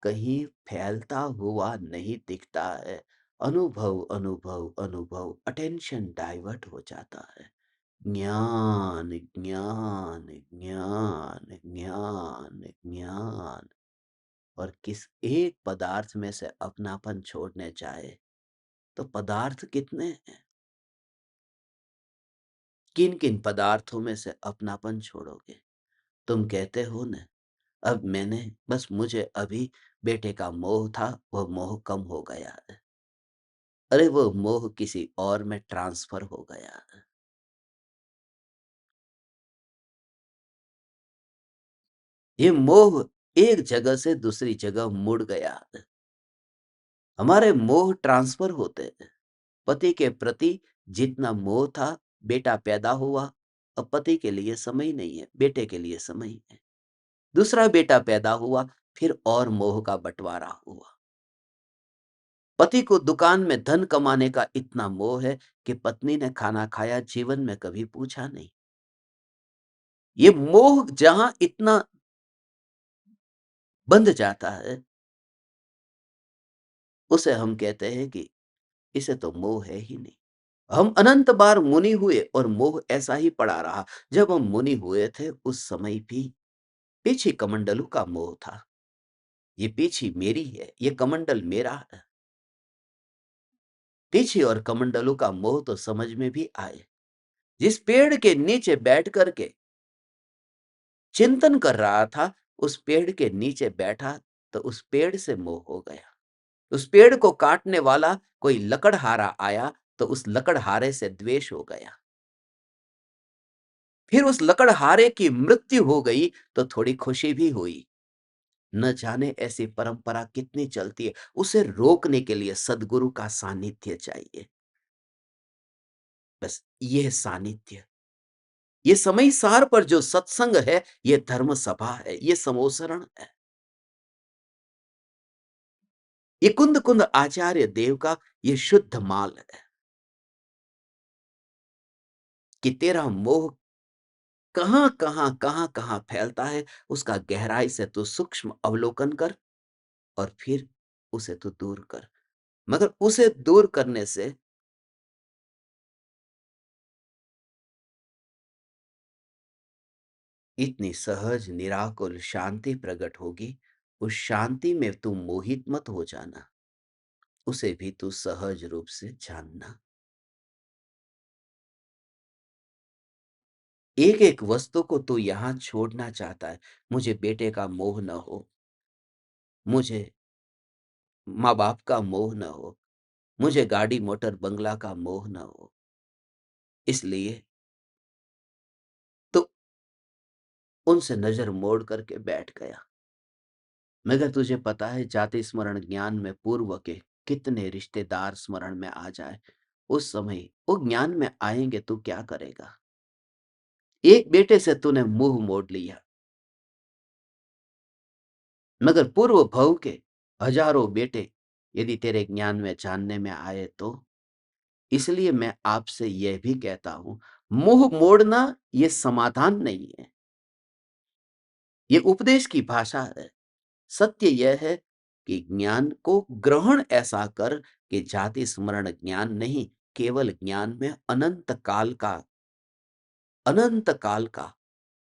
कहीं फैलता हुआ नहीं दिखता है। अनुभव अनुभव अनुभव, अटेंशन डाइवर्ट हो जाता है। ज्ञान ज्ञान ज्ञान ज्ञान ज्ञान, और किस एक पदार्थ में से अपनापन छोड़ने चाहे, तो पदार्थ कितने हैं? किन किन पदार्थों में से अपनापन छोड़ोगे? तुम कहते हो ना, अब मैंने, बस मुझे अभी बेटे का मोह था, वो मोह कम हो गया है। अरे वो मोह किसी और में ट्रांसफर हो गया है। ये मोह एक जगह से दूसरी जगह मुड़ गया है। हमारे मोह ट्रांसफर होते हैं। पति के प्रति जितना मोह था, बेटा पैदा हुआ, अब पति के लिए समय नहीं है, बेटे के लिए समय है। दूसरा बेटा पैदा हुआ, फिर और मोह का बंटवारा हुआ। पति को दुकान में धन कमाने का इतना मोह है कि पत्नी ने खाना खाया जीवन में कभी पूछा नहीं। ये मोह जहां इतना बंध जाता है, उसे हम कहते हैं कि इसे तो मोह है ही नहीं। हम अनंत बार मुनि हुए और मोह ऐसा ही पड़ा रहा। जब हम मुनि हुए थे, उस समय भी पीछे कमंडलू का मोह था। ये पीछे मेरी है, ये कमंडल मेरा है। पीछे और कमंडलू का मोह तो समझ में भी आए। जिस पेड़ के नीचे बैठ करके चिंतन कर रहा था, उस पेड़ के नीचे बैठा, तो उस पेड़ से मोह हो गया। उस पेड़ को काटने वाला कोई लकड़हारा आया, तो उस लकड़हारे से द्वेष हो गया। फिर उस लकड़हारे की मृत्यु हो गई, तो थोड़ी खुशी भी हुई। न जाने ऐसी परंपरा कितनी चलती है। उसे रोकने के लिए सद्गुरु का सानिध्य चाहिए। बस ये सानिध्य, ये समय सार पर जो सत्संग है, ये धर्म सभा है, ये समोसरण है। ये कुंद कुंद आचार्य देव का ये शुद्ध माल है कि तेरा मोह कहां कहां कहां कहां फैलता है, उसका गहराई से तू सूक्ष्म अवलोकन कर, और फिर उसे तू दूर कर। मगर उसे दूर करने से इतनी सहज निराकुल शांति प्रकट होगी, उस शांति में तू मोहित मत हो जाना, उसे भी तू सहज रूप से जानना। एक-एक वस्तु को तू यहाँ छोड़ना चाहता है। मुझे बेटे का मोह न हो, मुझे माँ-बाप का मोह न हो, मुझे गाड़ी, मोटर, बंगला का मोह न हो। इसलिए तो उनसे नज़र मोड़ करके बैठ गया। मगर तुझे पता है जाति स्मरण ज्ञान में पूर्व के कितने रिश्तेदार स्मरण में आ जाए, उस समय वो ज्ञान में आएँगे तू क्या करेगा? एक बेटे से तूने मुँह मोड़ लिया, मगर पूर्व भव के हजारों बेटे यदि तेरे ज्ञान में जानने में आए तो? इसलिए मैं आपसे यह भी कहता हूँ, मुँह मोड़ना ये समाधान नहीं है, ये उपदेश की भाषा है। सत्य यह है कि ज्ञान को ग्रहण ऐसा कर कि जाति स्मरण ज्ञान नहीं, केवल ज्ञान में अनंत काल का,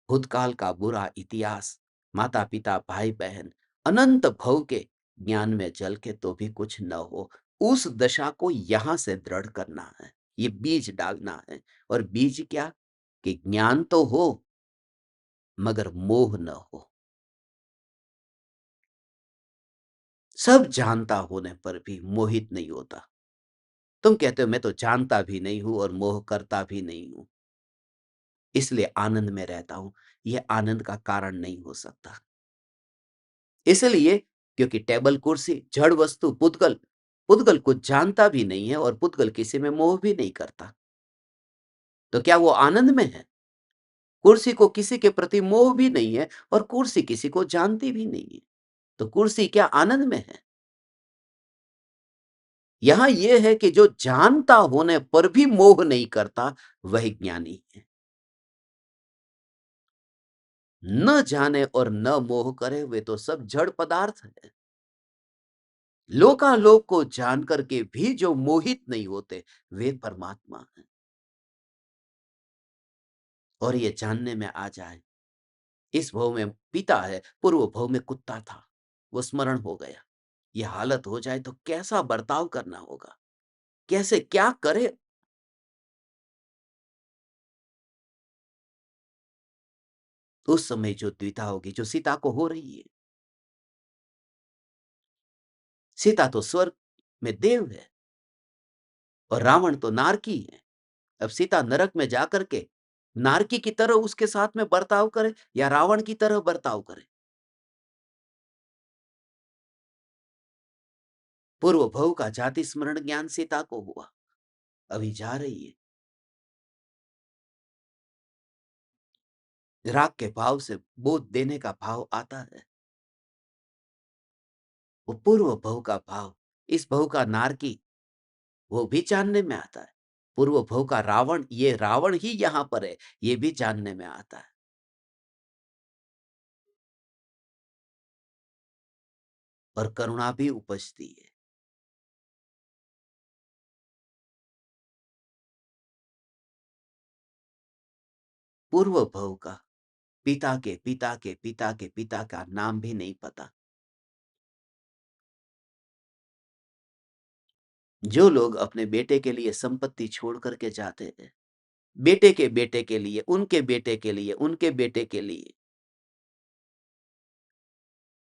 भूतकाल का बुरा इतिहास, माता-पिता, भाई-बहन, अनंत भव के ज्ञान में जल के तो भी कुछ न हो। उस दशा को यहाँ से दृढ़ करना है, ये बीज डालना है। और बीज क्या? कि ज्ञान तो हो, मगर मोह न हो। सब जानता होने पर भी मोहित नहीं होता। तुम कहते हो मैं तो जानता भी नहीं हूँ और मोह करता भी नहीं हूँ, इसलिए आनंद में रहता हूँ। यह आनंद का कारण नहीं हो सकता। इसलिए क्योंकि टेबल, कुर्सी, जड़ वस्तु, पुद्गल, पुद्गल कुछ जानता भी नहीं है और पुद्गल किसी में मोह भी नहीं करता। तो क्या वो आनंद में है? कुर्सी को किसी के प्रति मोह भी नहीं है और कुर्सी किसी को जानती भी नहीं है। तो कुर्सी क्या आनंद में है? यहां यह है कि जो जानता होने पर भी मोह नहीं करता, वही ज्ञानी है। न जाने और न मोह करे वे तो सब जड़ पदार्थ है। लोकालोक को जान करके भी जो मोहित नहीं होते, वे परमात्मा हैं। और ये जानने में आ जाए, इस भव में पिता है, पूर्व भव में कुत्ता था, वो स्मरण हो गया। ये हालत हो जाए तो कैसा बर्ताव करना होगा, कैसे क्या करे? उस समय जो द्विधा होगी, जो सीता को हो रही है। सीता तो स्वर्ग में देव है और रावण तो नारकी है। अब सीता नरक में जाकर के नारकी की तरह उसके साथ में बर्ताव करे या रावण की तरह बर्ताव करे? पूर्व भव का जाति स्मरण ज्ञान सीता को हुआ, अभी जा रही है। राग के भाव से बोध देने का भाव आता है। वो पूर्व भव का भाव, इस भव का नारकी, वो भी जानने में आता है। पूर्व भव का रावण, ये रावण ही यहाँ पर है, ये भी जानने में आता है। और करुणा भी उपजती है। पूर्व भव का पिता के पिता के पिता के पिता का नाम भी नहीं पता। जो लोग अपने बेटे के लिए संपत्ति छोड़ करके जाते हैं, बेटे के लिए, उनके बेटे के लिए, उनके बेटे के लिए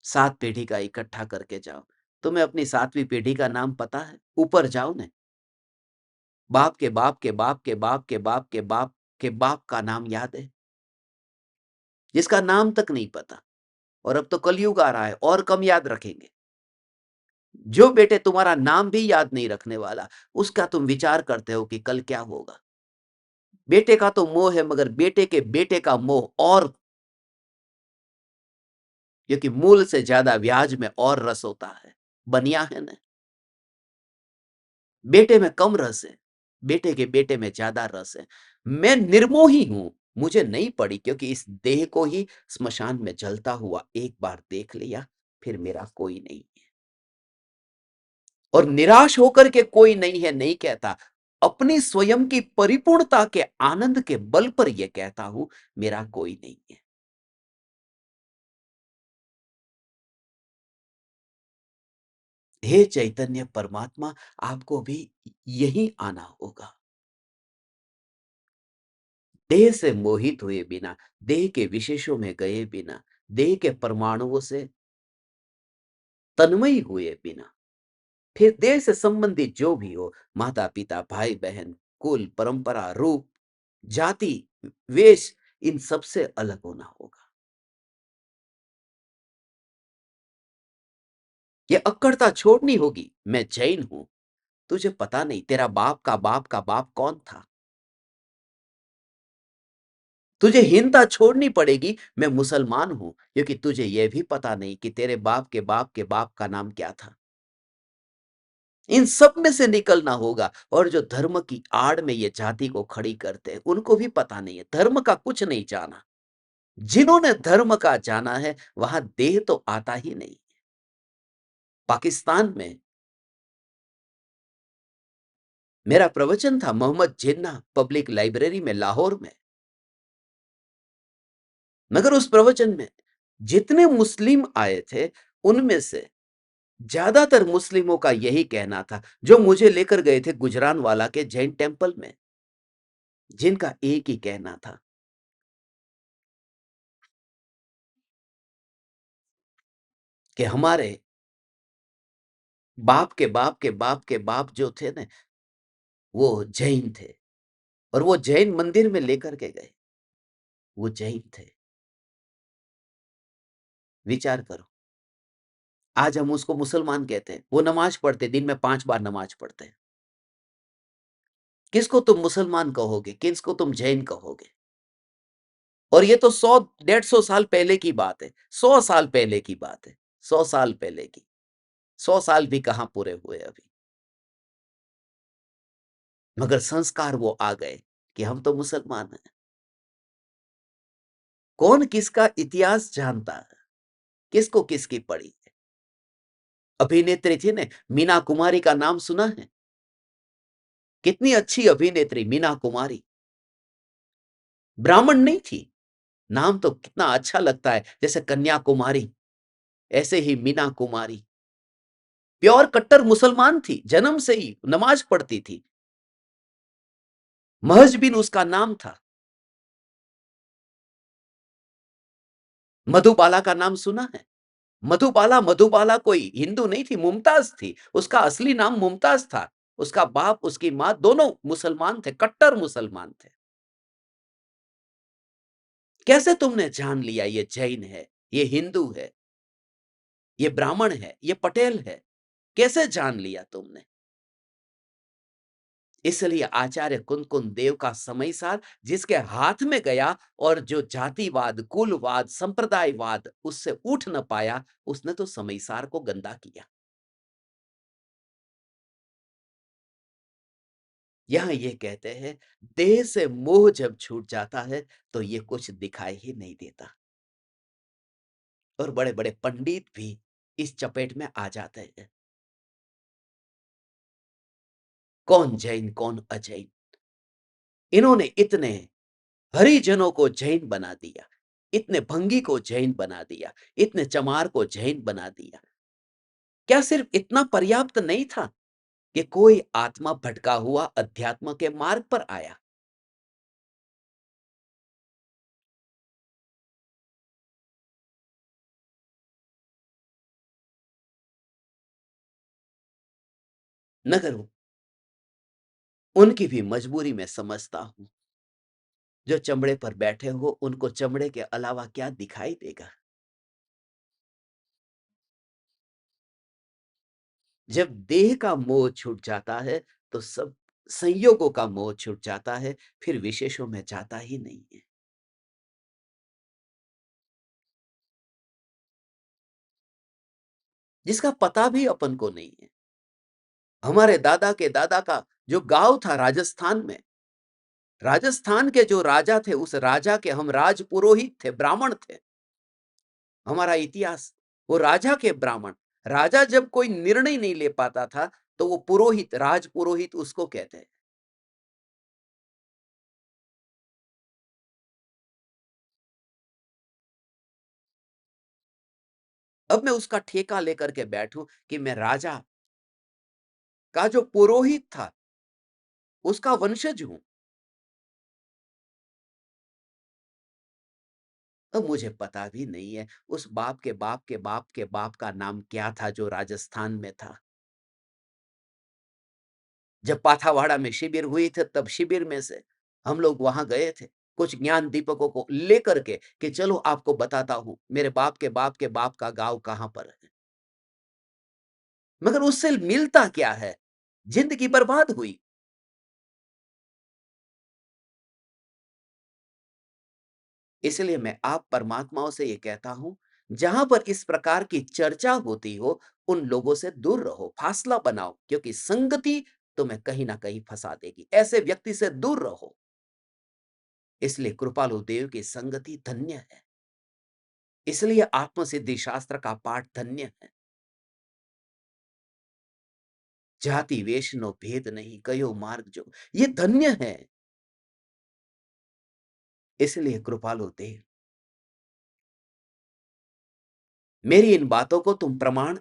7 पीढ़ी का इकट्ठा करके जाओ। तुम्हें अपनी 7वीं पीढ़ी का नाम पता है? ऊपर जाओ न, बाप के बाप के बाप के बाप के बाप के बाप के बाप का नाम याद है? जिसका नाम तक नहीं पता। और अब तो कलयुग आ रहा है, और कम याद रखेंगे। जो बेटे तुम्हारा नाम भी याद नहीं रखने वाला, उसका तुम विचार करते हो कि कल क्या होगा। बेटे का तो मोह है, मगर बेटे के बेटे का मोह और, क्योंकि मूल से ज्यादा ब्याज में और रस होता है। बनिया है ना? बेटे में कम रस है, बेटे के बेटे में ज्यादा रस है। मैं निर्मोही हूं, मुझे नहीं पड़ी, क्योंकि इस देह को ही स्मशान में जलता हुआ एक बार देख लिया, फिर मेरा कोई नहीं है। और निराश होकर के कोई नहीं है नहीं कहता, अपनी स्वयं की परिपूर्णता के आनंद के बल पर यह कहता हूं, मेरा कोई नहीं है। हे चैतन्य परमात्मा, आपको भी यहीं आना होगा। देह से मोहित हुए बिना, देह के विशेषों में गए बिना, देह के परमाणुओं से तन्मय हुए बिना, फिर देह से संबंधित जो भी हो, माता-पिता, भाई-बहन, कुल, परंपरा, रूप, जाति, वेश, इन सब से अलग होना होगा। ये अक्कड़ता छोड़नी होगी। मैं जैन हूँ, तुझे पता नहीं तेरा बाप का बाप का बाप कौन था? तुझे हीनता छोड़नी पड़ेगी, मैं मुसलमान हूँ, क्योंकि तुझे यह भी पता नहीं कि तेरे बाप के बाप के बाप का नाम क्या था। इन सब में से निकलना होगा। और जो धर्म की आड़ में ये जाति को खड़ी करते हैं, उनको भी पता नहीं है, धर्म का कुछ नहीं जाना। जिन्होंने धर्म का जाना है, वहां देह तो आता ही नहीं। पाकिस्तान में मेरा प्रवचन था मोहम्मद जिन्ना पब्लिक लाइब्रेरी में लाहौर में। मगर उस प्रवचन में जितने मुस्लिम आए थे, उनमें से ज्यादातर मुस्लिमों का यही कहना था, जो मुझे लेकर गए थे गुजरानवाला के जैन टेम्पल में, जिनका एक ही कहना था कि हमारे बाप के बाप के बाप के बाप जो थे ना, वो जैन थे। और वो जैन मंदिर में लेकर के गए, वो जैन थे। विचार करो, आज हम उसको मुसलमान कहते हैं, वो नमाज पढ़ते, दिन में 5 बार नमाज पढ़ते हैं। किसको तुम मुसलमान कहोगे? किसको तुम जैन कहोगे? और ये तो 100 150 साल पहले की बात है, 100 साल पहले की बात है, 100 साल पहले की। 100 साल भी कहाँ पूरे हुए अभी। मगर संस्कार वो आ गए कि हम तो मुसलमान हैं। कौन किसका इतिहास जानता है? किसको किसकी पड़ी है? अभिनेत्री थी ने, मीना कुमारी का नाम सुना है? कितनी अच्छी अभिनेत्री मीना कुमारी। ब्राह्मण नहीं थी। नाम तो कितना अच्छा लगता है, जैसे कन्याकुमारी, ऐसे ही मीना कुमारी। प्योर कट्टर मुसलमान थी, जन्म से ही नमाज पढ़ती थी। महज बिन उसका नाम था। मधुबाला का नाम सुना है? मधुबाला, मधुबाला कोई हिंदू नहीं थी, मुमताज थी। उसका असली नाम मुमताज था। उसका बाप, उसकी माँ दोनों मुसलमान थे, कट्टर मुसलमान थे। कैसे तुमने जान लिया ये जैन है, ये हिंदू है, ये ब्राह्मण है, ये पटेल है? कैसे जान लिया तुमने? इसलिए आचार्य कुंदकुंद देव का समयसार जिसके हाथ में गया, और जो जातिवाद, कुलवाद, संप्रदायवाद उससे उठ न पाया, उसने तो समयसार को गंदा किया। यहाँ ये कहते हैं, देह से मोह जब छूट जाता है, तो ये कुछ दिखाई ही नहीं देता। और बड़े-बड़े पंडित भी इस चपेट में आ जाते हैं। कौन जैन, कौन अजैन? इन्होंने इतने हरिजनों को जैन बना दिया, इतने भंगी को जैन बना दिया, इतने चमार को जैन बना दिया। क्या सिर्फ इतना पर्याप्त नहीं था कि कोई आत्मा भटका हुआ अध्यात्म के मार्ग पर आया? मगर उनकी भी मजबूरी मैं समझता हूं। जो चमड़े पर बैठे हो, उनको चमड़े के अलावा क्या दिखाई देगा? जब देह का मोह छूट जाता है, तो सब संयोगों का मोह छूट जाता है, फिर विशेषों में जाता ही नहीं है। जिसका पता भी अपन को नहीं है। हमारे दादा के दादा का जो गांव था राजस्थान में, राजस्थान के जो राजा थे, उस राजा के हम राजपुरोहित थे, ब्राह्मण थे। हमारा इतिहास, वो राजा के ब्राह्मण। राजा जब कोई निर्णय नहीं ले पाता था, तो वो पुरोहित, राजपुरोहित उसको कहते हैं। अब मैं उसका ठेका लेकर के बैठूं कि मैं राजा का जो पुरोहित था, उसका वंशज हूँ। अब मुझे पता भी नहीं है उस बाप के बाप के बाप के बाप का नाम क्या था जो राजस्थान में था। जब पाथावाड़ा में शिविर हुई थी तब शिविर में से हम लोग वहां गए थे कुछ ज्ञान दीपकों को लेकर के कि चलो आपको बताता हूं मेरे बाप के बाप के बाप का गांव कहां पर है। मगर उससे मिलता क्या है? जिंदगी बर्बाद हुई। इसलिए मैं आप परमात्माओं से ये कहता हूं, जहां पर इस प्रकार की चर्चा होती हो, उन लोगों से दूर रहो, फासला बनाओ, क्योंकि संगति तुम्हें कहीं ना कहीं फंसा देगी। ऐसे व्यक्ति से दूर रहो। इसलिए कृपालु देव की संगति धन्य है। इसलिए आत्मसिद्धि शास्त्र का पाठ धन्य है। जाति वेश नो भेद नहीं, कयो मार्ग जो, ये धन्य है। इसलिए कृपालु देव, मेरी इन बातों को तुम प्रमाण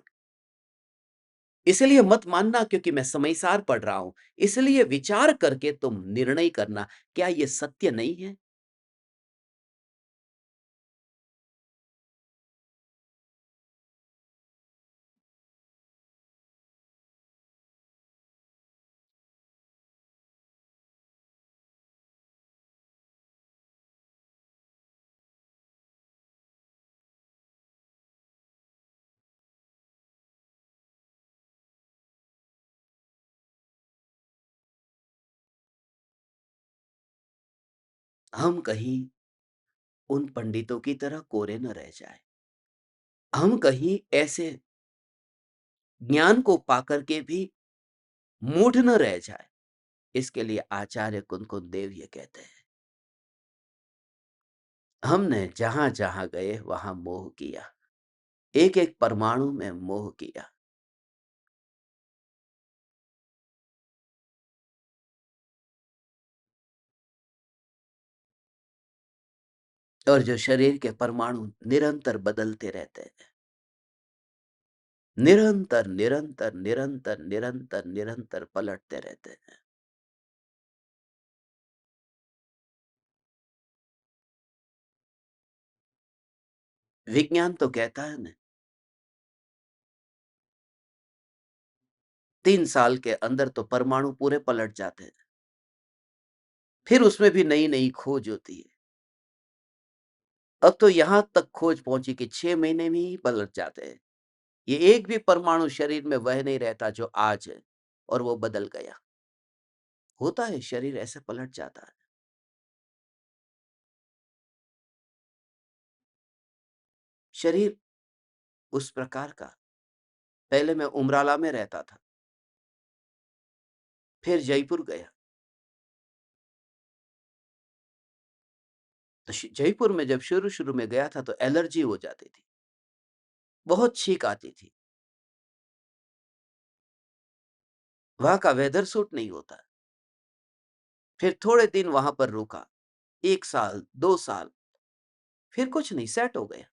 इसलिए मत मानना क्योंकि मैं समयसार पढ़ रहा हूं। इसलिए विचार करके तुम निर्णय करना, क्या ये सत्य नहीं है? हम कहीं उन पंडितों की तरह कोरे न रह जाए। हम कहीं ऐसे ज्ञान को पाकर के भी मूढ़ न रह जाए। इसके लिए आचार्य कुंदकुंद देव ये कहते हैं, हमने जहां जहां गए वहां मोह किया, एक एक परमाणु में मोह किया। और जो शरीर के परमाणु निरंतर बदलते रहते हैं, निरंतर निरंतर निरंतर निरंतर निरंतर पलटते रहते हैं। विज्ञान तो कहता है ना, 3 साल के अंदर तो परमाणु पूरे पलट जाते हैं। फिर उसमें भी नई नई खोज होती है। अब तो यहां तक खोज पहुंची कि 6 महीने में ही पलट जाते हैं। ये एक भी परमाणु शरीर में वह नहीं रहता जो आज है और वो बदल गया। होता है, शरीर ऐसे पलट जाता है। शरीर उस प्रकार का, पहले मैं उमराला में रहता था, फिर जयपुर गया। तो जयपुर में जब शुरू शुरू में गया था तो एलर्जी हो जाती थी, बहुत छींक आती थी। वहां का वेदर सूट नहीं होता। फिर थोड़े दिन वहां पर रुका, 1 साल 2 साल, फिर कुछ नहीं, सेट हो गया।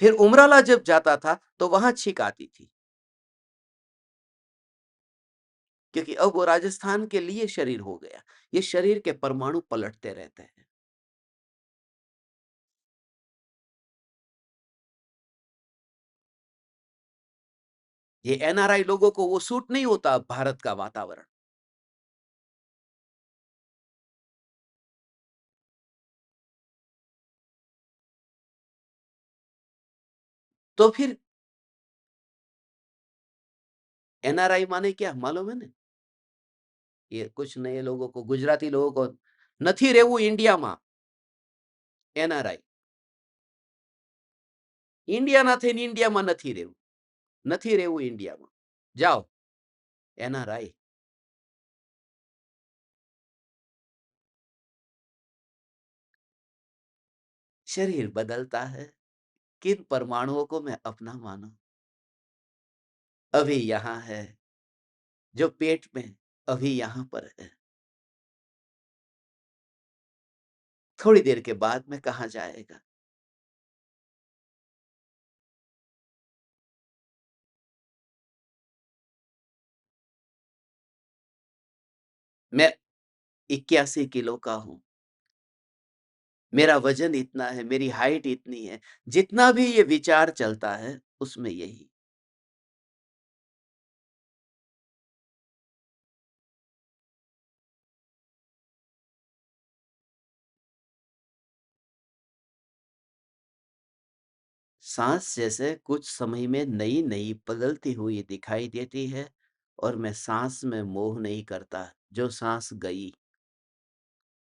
फिर उमराला जब जाता था तो वहां छींक आती थी, क्योंकि अब वो राजस्थान के लिए शरीर हो गया। ये शरीर के परमाणु पलटते रहते हैं। ये एनआरआई लोगों को वो सूट नहीं होता भारत का वातावरण। तो फिर एनआरआई माने क्या मालूम है ना? ये कुछ नए लोगों को, गुजराती लोगों को, નથી રહેવું ઇન્ડિયામાં, એનઆરઆઈ। ઇન્ડિયાના થઈને ઇન્ડિયામાં નથી રહેવું ઇન્ડિયામાં, જાઓ એનઆરઆઈ। शरीर बदलता है, किन परमाणुओं को मैं अपना मानूं? अभी यहाँ है, जो पेट में अभी यहाँ पर है, थोड़ी देर के बाद में कहाँ जाएगा? मैं 81 किलो का हूँ, मेरा वज़न इतना है, मेरी हाइट इतनी है। जितना भी ये विचार चलता है, उसमें यही। साँस जैसे कुछ समय में नई-नई बदलती हुई दिखाई देती है और मैं साँस में मोह नहीं करता, जो साँस गई।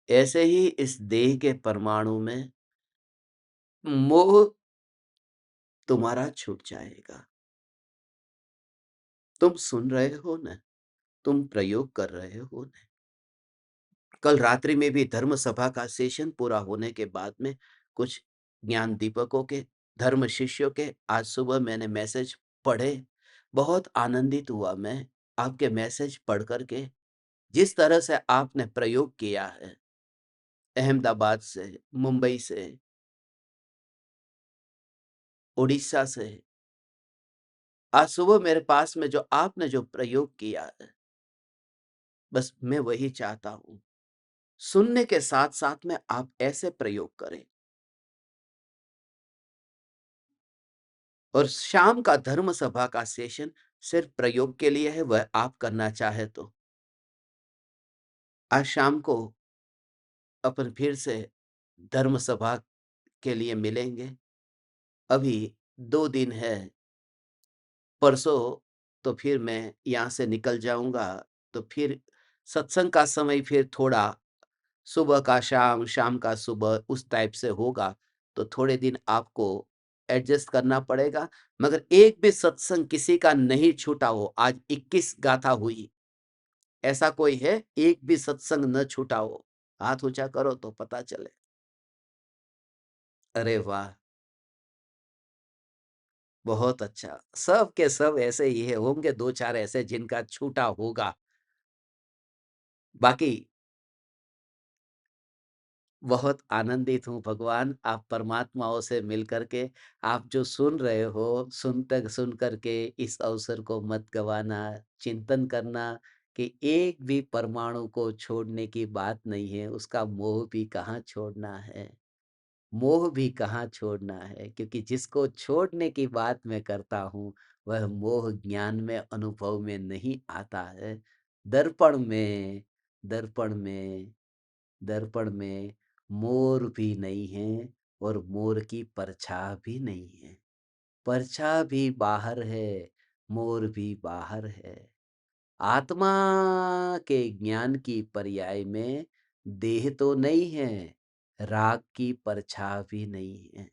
ऐसे ही इस देह के परमाणु में मोह तुम्हारा छूट जाएगा। तुम सुन रहे हो ना, तुम प्रयोग कर रहे हो ना। कल रात्रि में भी धर्म सभा का सेशन पूरा होने के बाद में कुछ ज्ञान दीपकों के, धर्म शिष्यों के आज सुबह मैंने मैसेज पढ़े। बहुत आनंदित हुआ मैं आपके मैसेज पढ़ कर के। जिस तरह से आपने प्रयोग किया है, अहमदाबाद से, मुंबई से, उड़ीसा से, आज सुबह मेरे पास में जो आपने जो प्रयोग किया है, बस मैं वही चाहता हूँ। सुनने के साथ-साथ में आप ऐसे प्रयोग करें। और शाम का धर्म सभा का सेशन सिर्फ प्रयोग के लिए है, वह आप करना चाहे तो। आज शाम को अपन फिर से धर्म सभा के लिए मिलेंगे। अभी 2 दिन है, परसों तो फिर मैं यहाँ से निकल जाऊँगा, तो फिर सत्संग का समय फिर थोड़ा सुबह का शाम, शाम का सुबह उस टाइप से होगा, तो थोड़े दिन आपको एडजस्ट करना पड़ेगा। मगर एक भी सत्संग किसी का नहीं छूटा हो, आज 21 गाथा हुई। ऐसा कोई है, एक भी सत्संग न छूटा हो? हाथ ऊँचा करो तो पता चले। अरे वाह! बहुत अच्छा। सब के सब ऐसे ही है, होंगे 2-4 ऐसे जिनका छूटा होगा। बाकी बहुत आनंदित हूँ भगवान, आप परमात्माओं से मिल कर के, आप जो सुन रहे हो, सुन कर के इस अवसर को मत गँवाना, चिंतन करना कि एक भी परमाणु को छोड़ने की बात नहीं है, उसका मोह भी कहाँ छोड़ना है। मोह भी कहाँ छोड़ना है, क्योंकि जिसको छोड़ने की बात मैं करता हूँ, वह मोह ज्ञान में, अनुभव में नहीं आता है। दर्पण में दर्पण में दर्पण में मोर भी नहीं है और मोर की परछाई भी नहीं है। परछाई भी बाहर है, मोर भी बाहर है। आत्मा के ज्ञान की पर्याय में देह तो नहीं है, राग की परछाई भी नहीं है।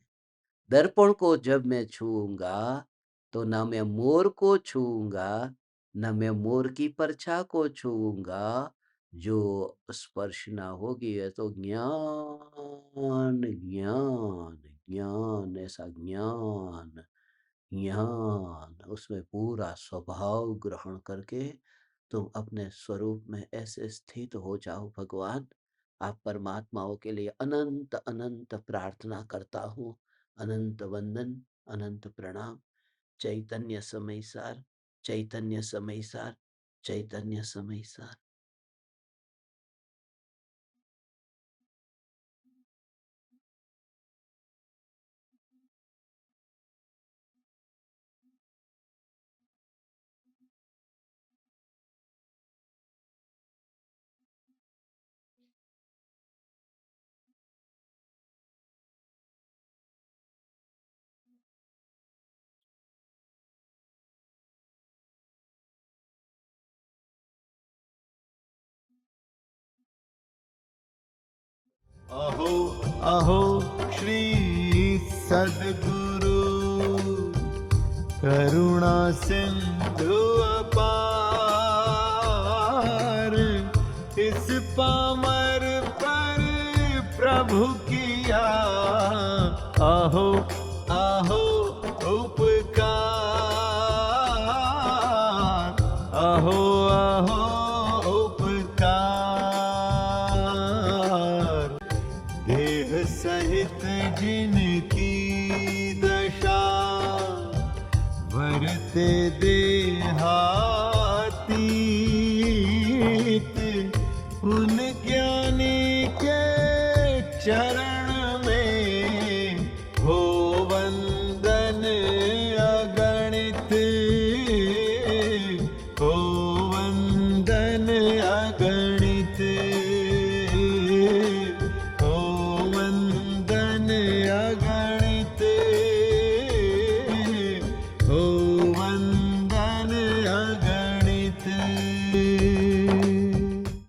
दर्पण को जब मैं छूऊंगा तो न मैं मोर को छूऊंगा, न मैं मोर की परछाई को छूऊंगा। जो स्पर्श ना होगी है तो ज्ञान ज्ञान ज्ञान, ऐसा ज्ञान ज्ञान उसमें पूरा स्वभाव ग्रहण करके तुम अपने स्वरूप में ऐसे स्थित हो जाओ। भगवान, आप परमात्माओं के लिए अनंत अनंत प्रार्थना करता हूँ। अनंत वंदन, अनंत प्रणाम। चैतन्य समय सार, चैतन्य समय सार, चैतन्य समय सार। अहो अहो श्री सद्गुरु करुणा सिंधु अपार, इस पामर पर प्रभु किया अहो अहो उपकार, अहो अहो उपकार। देह सहित जिनकी दशा, वरते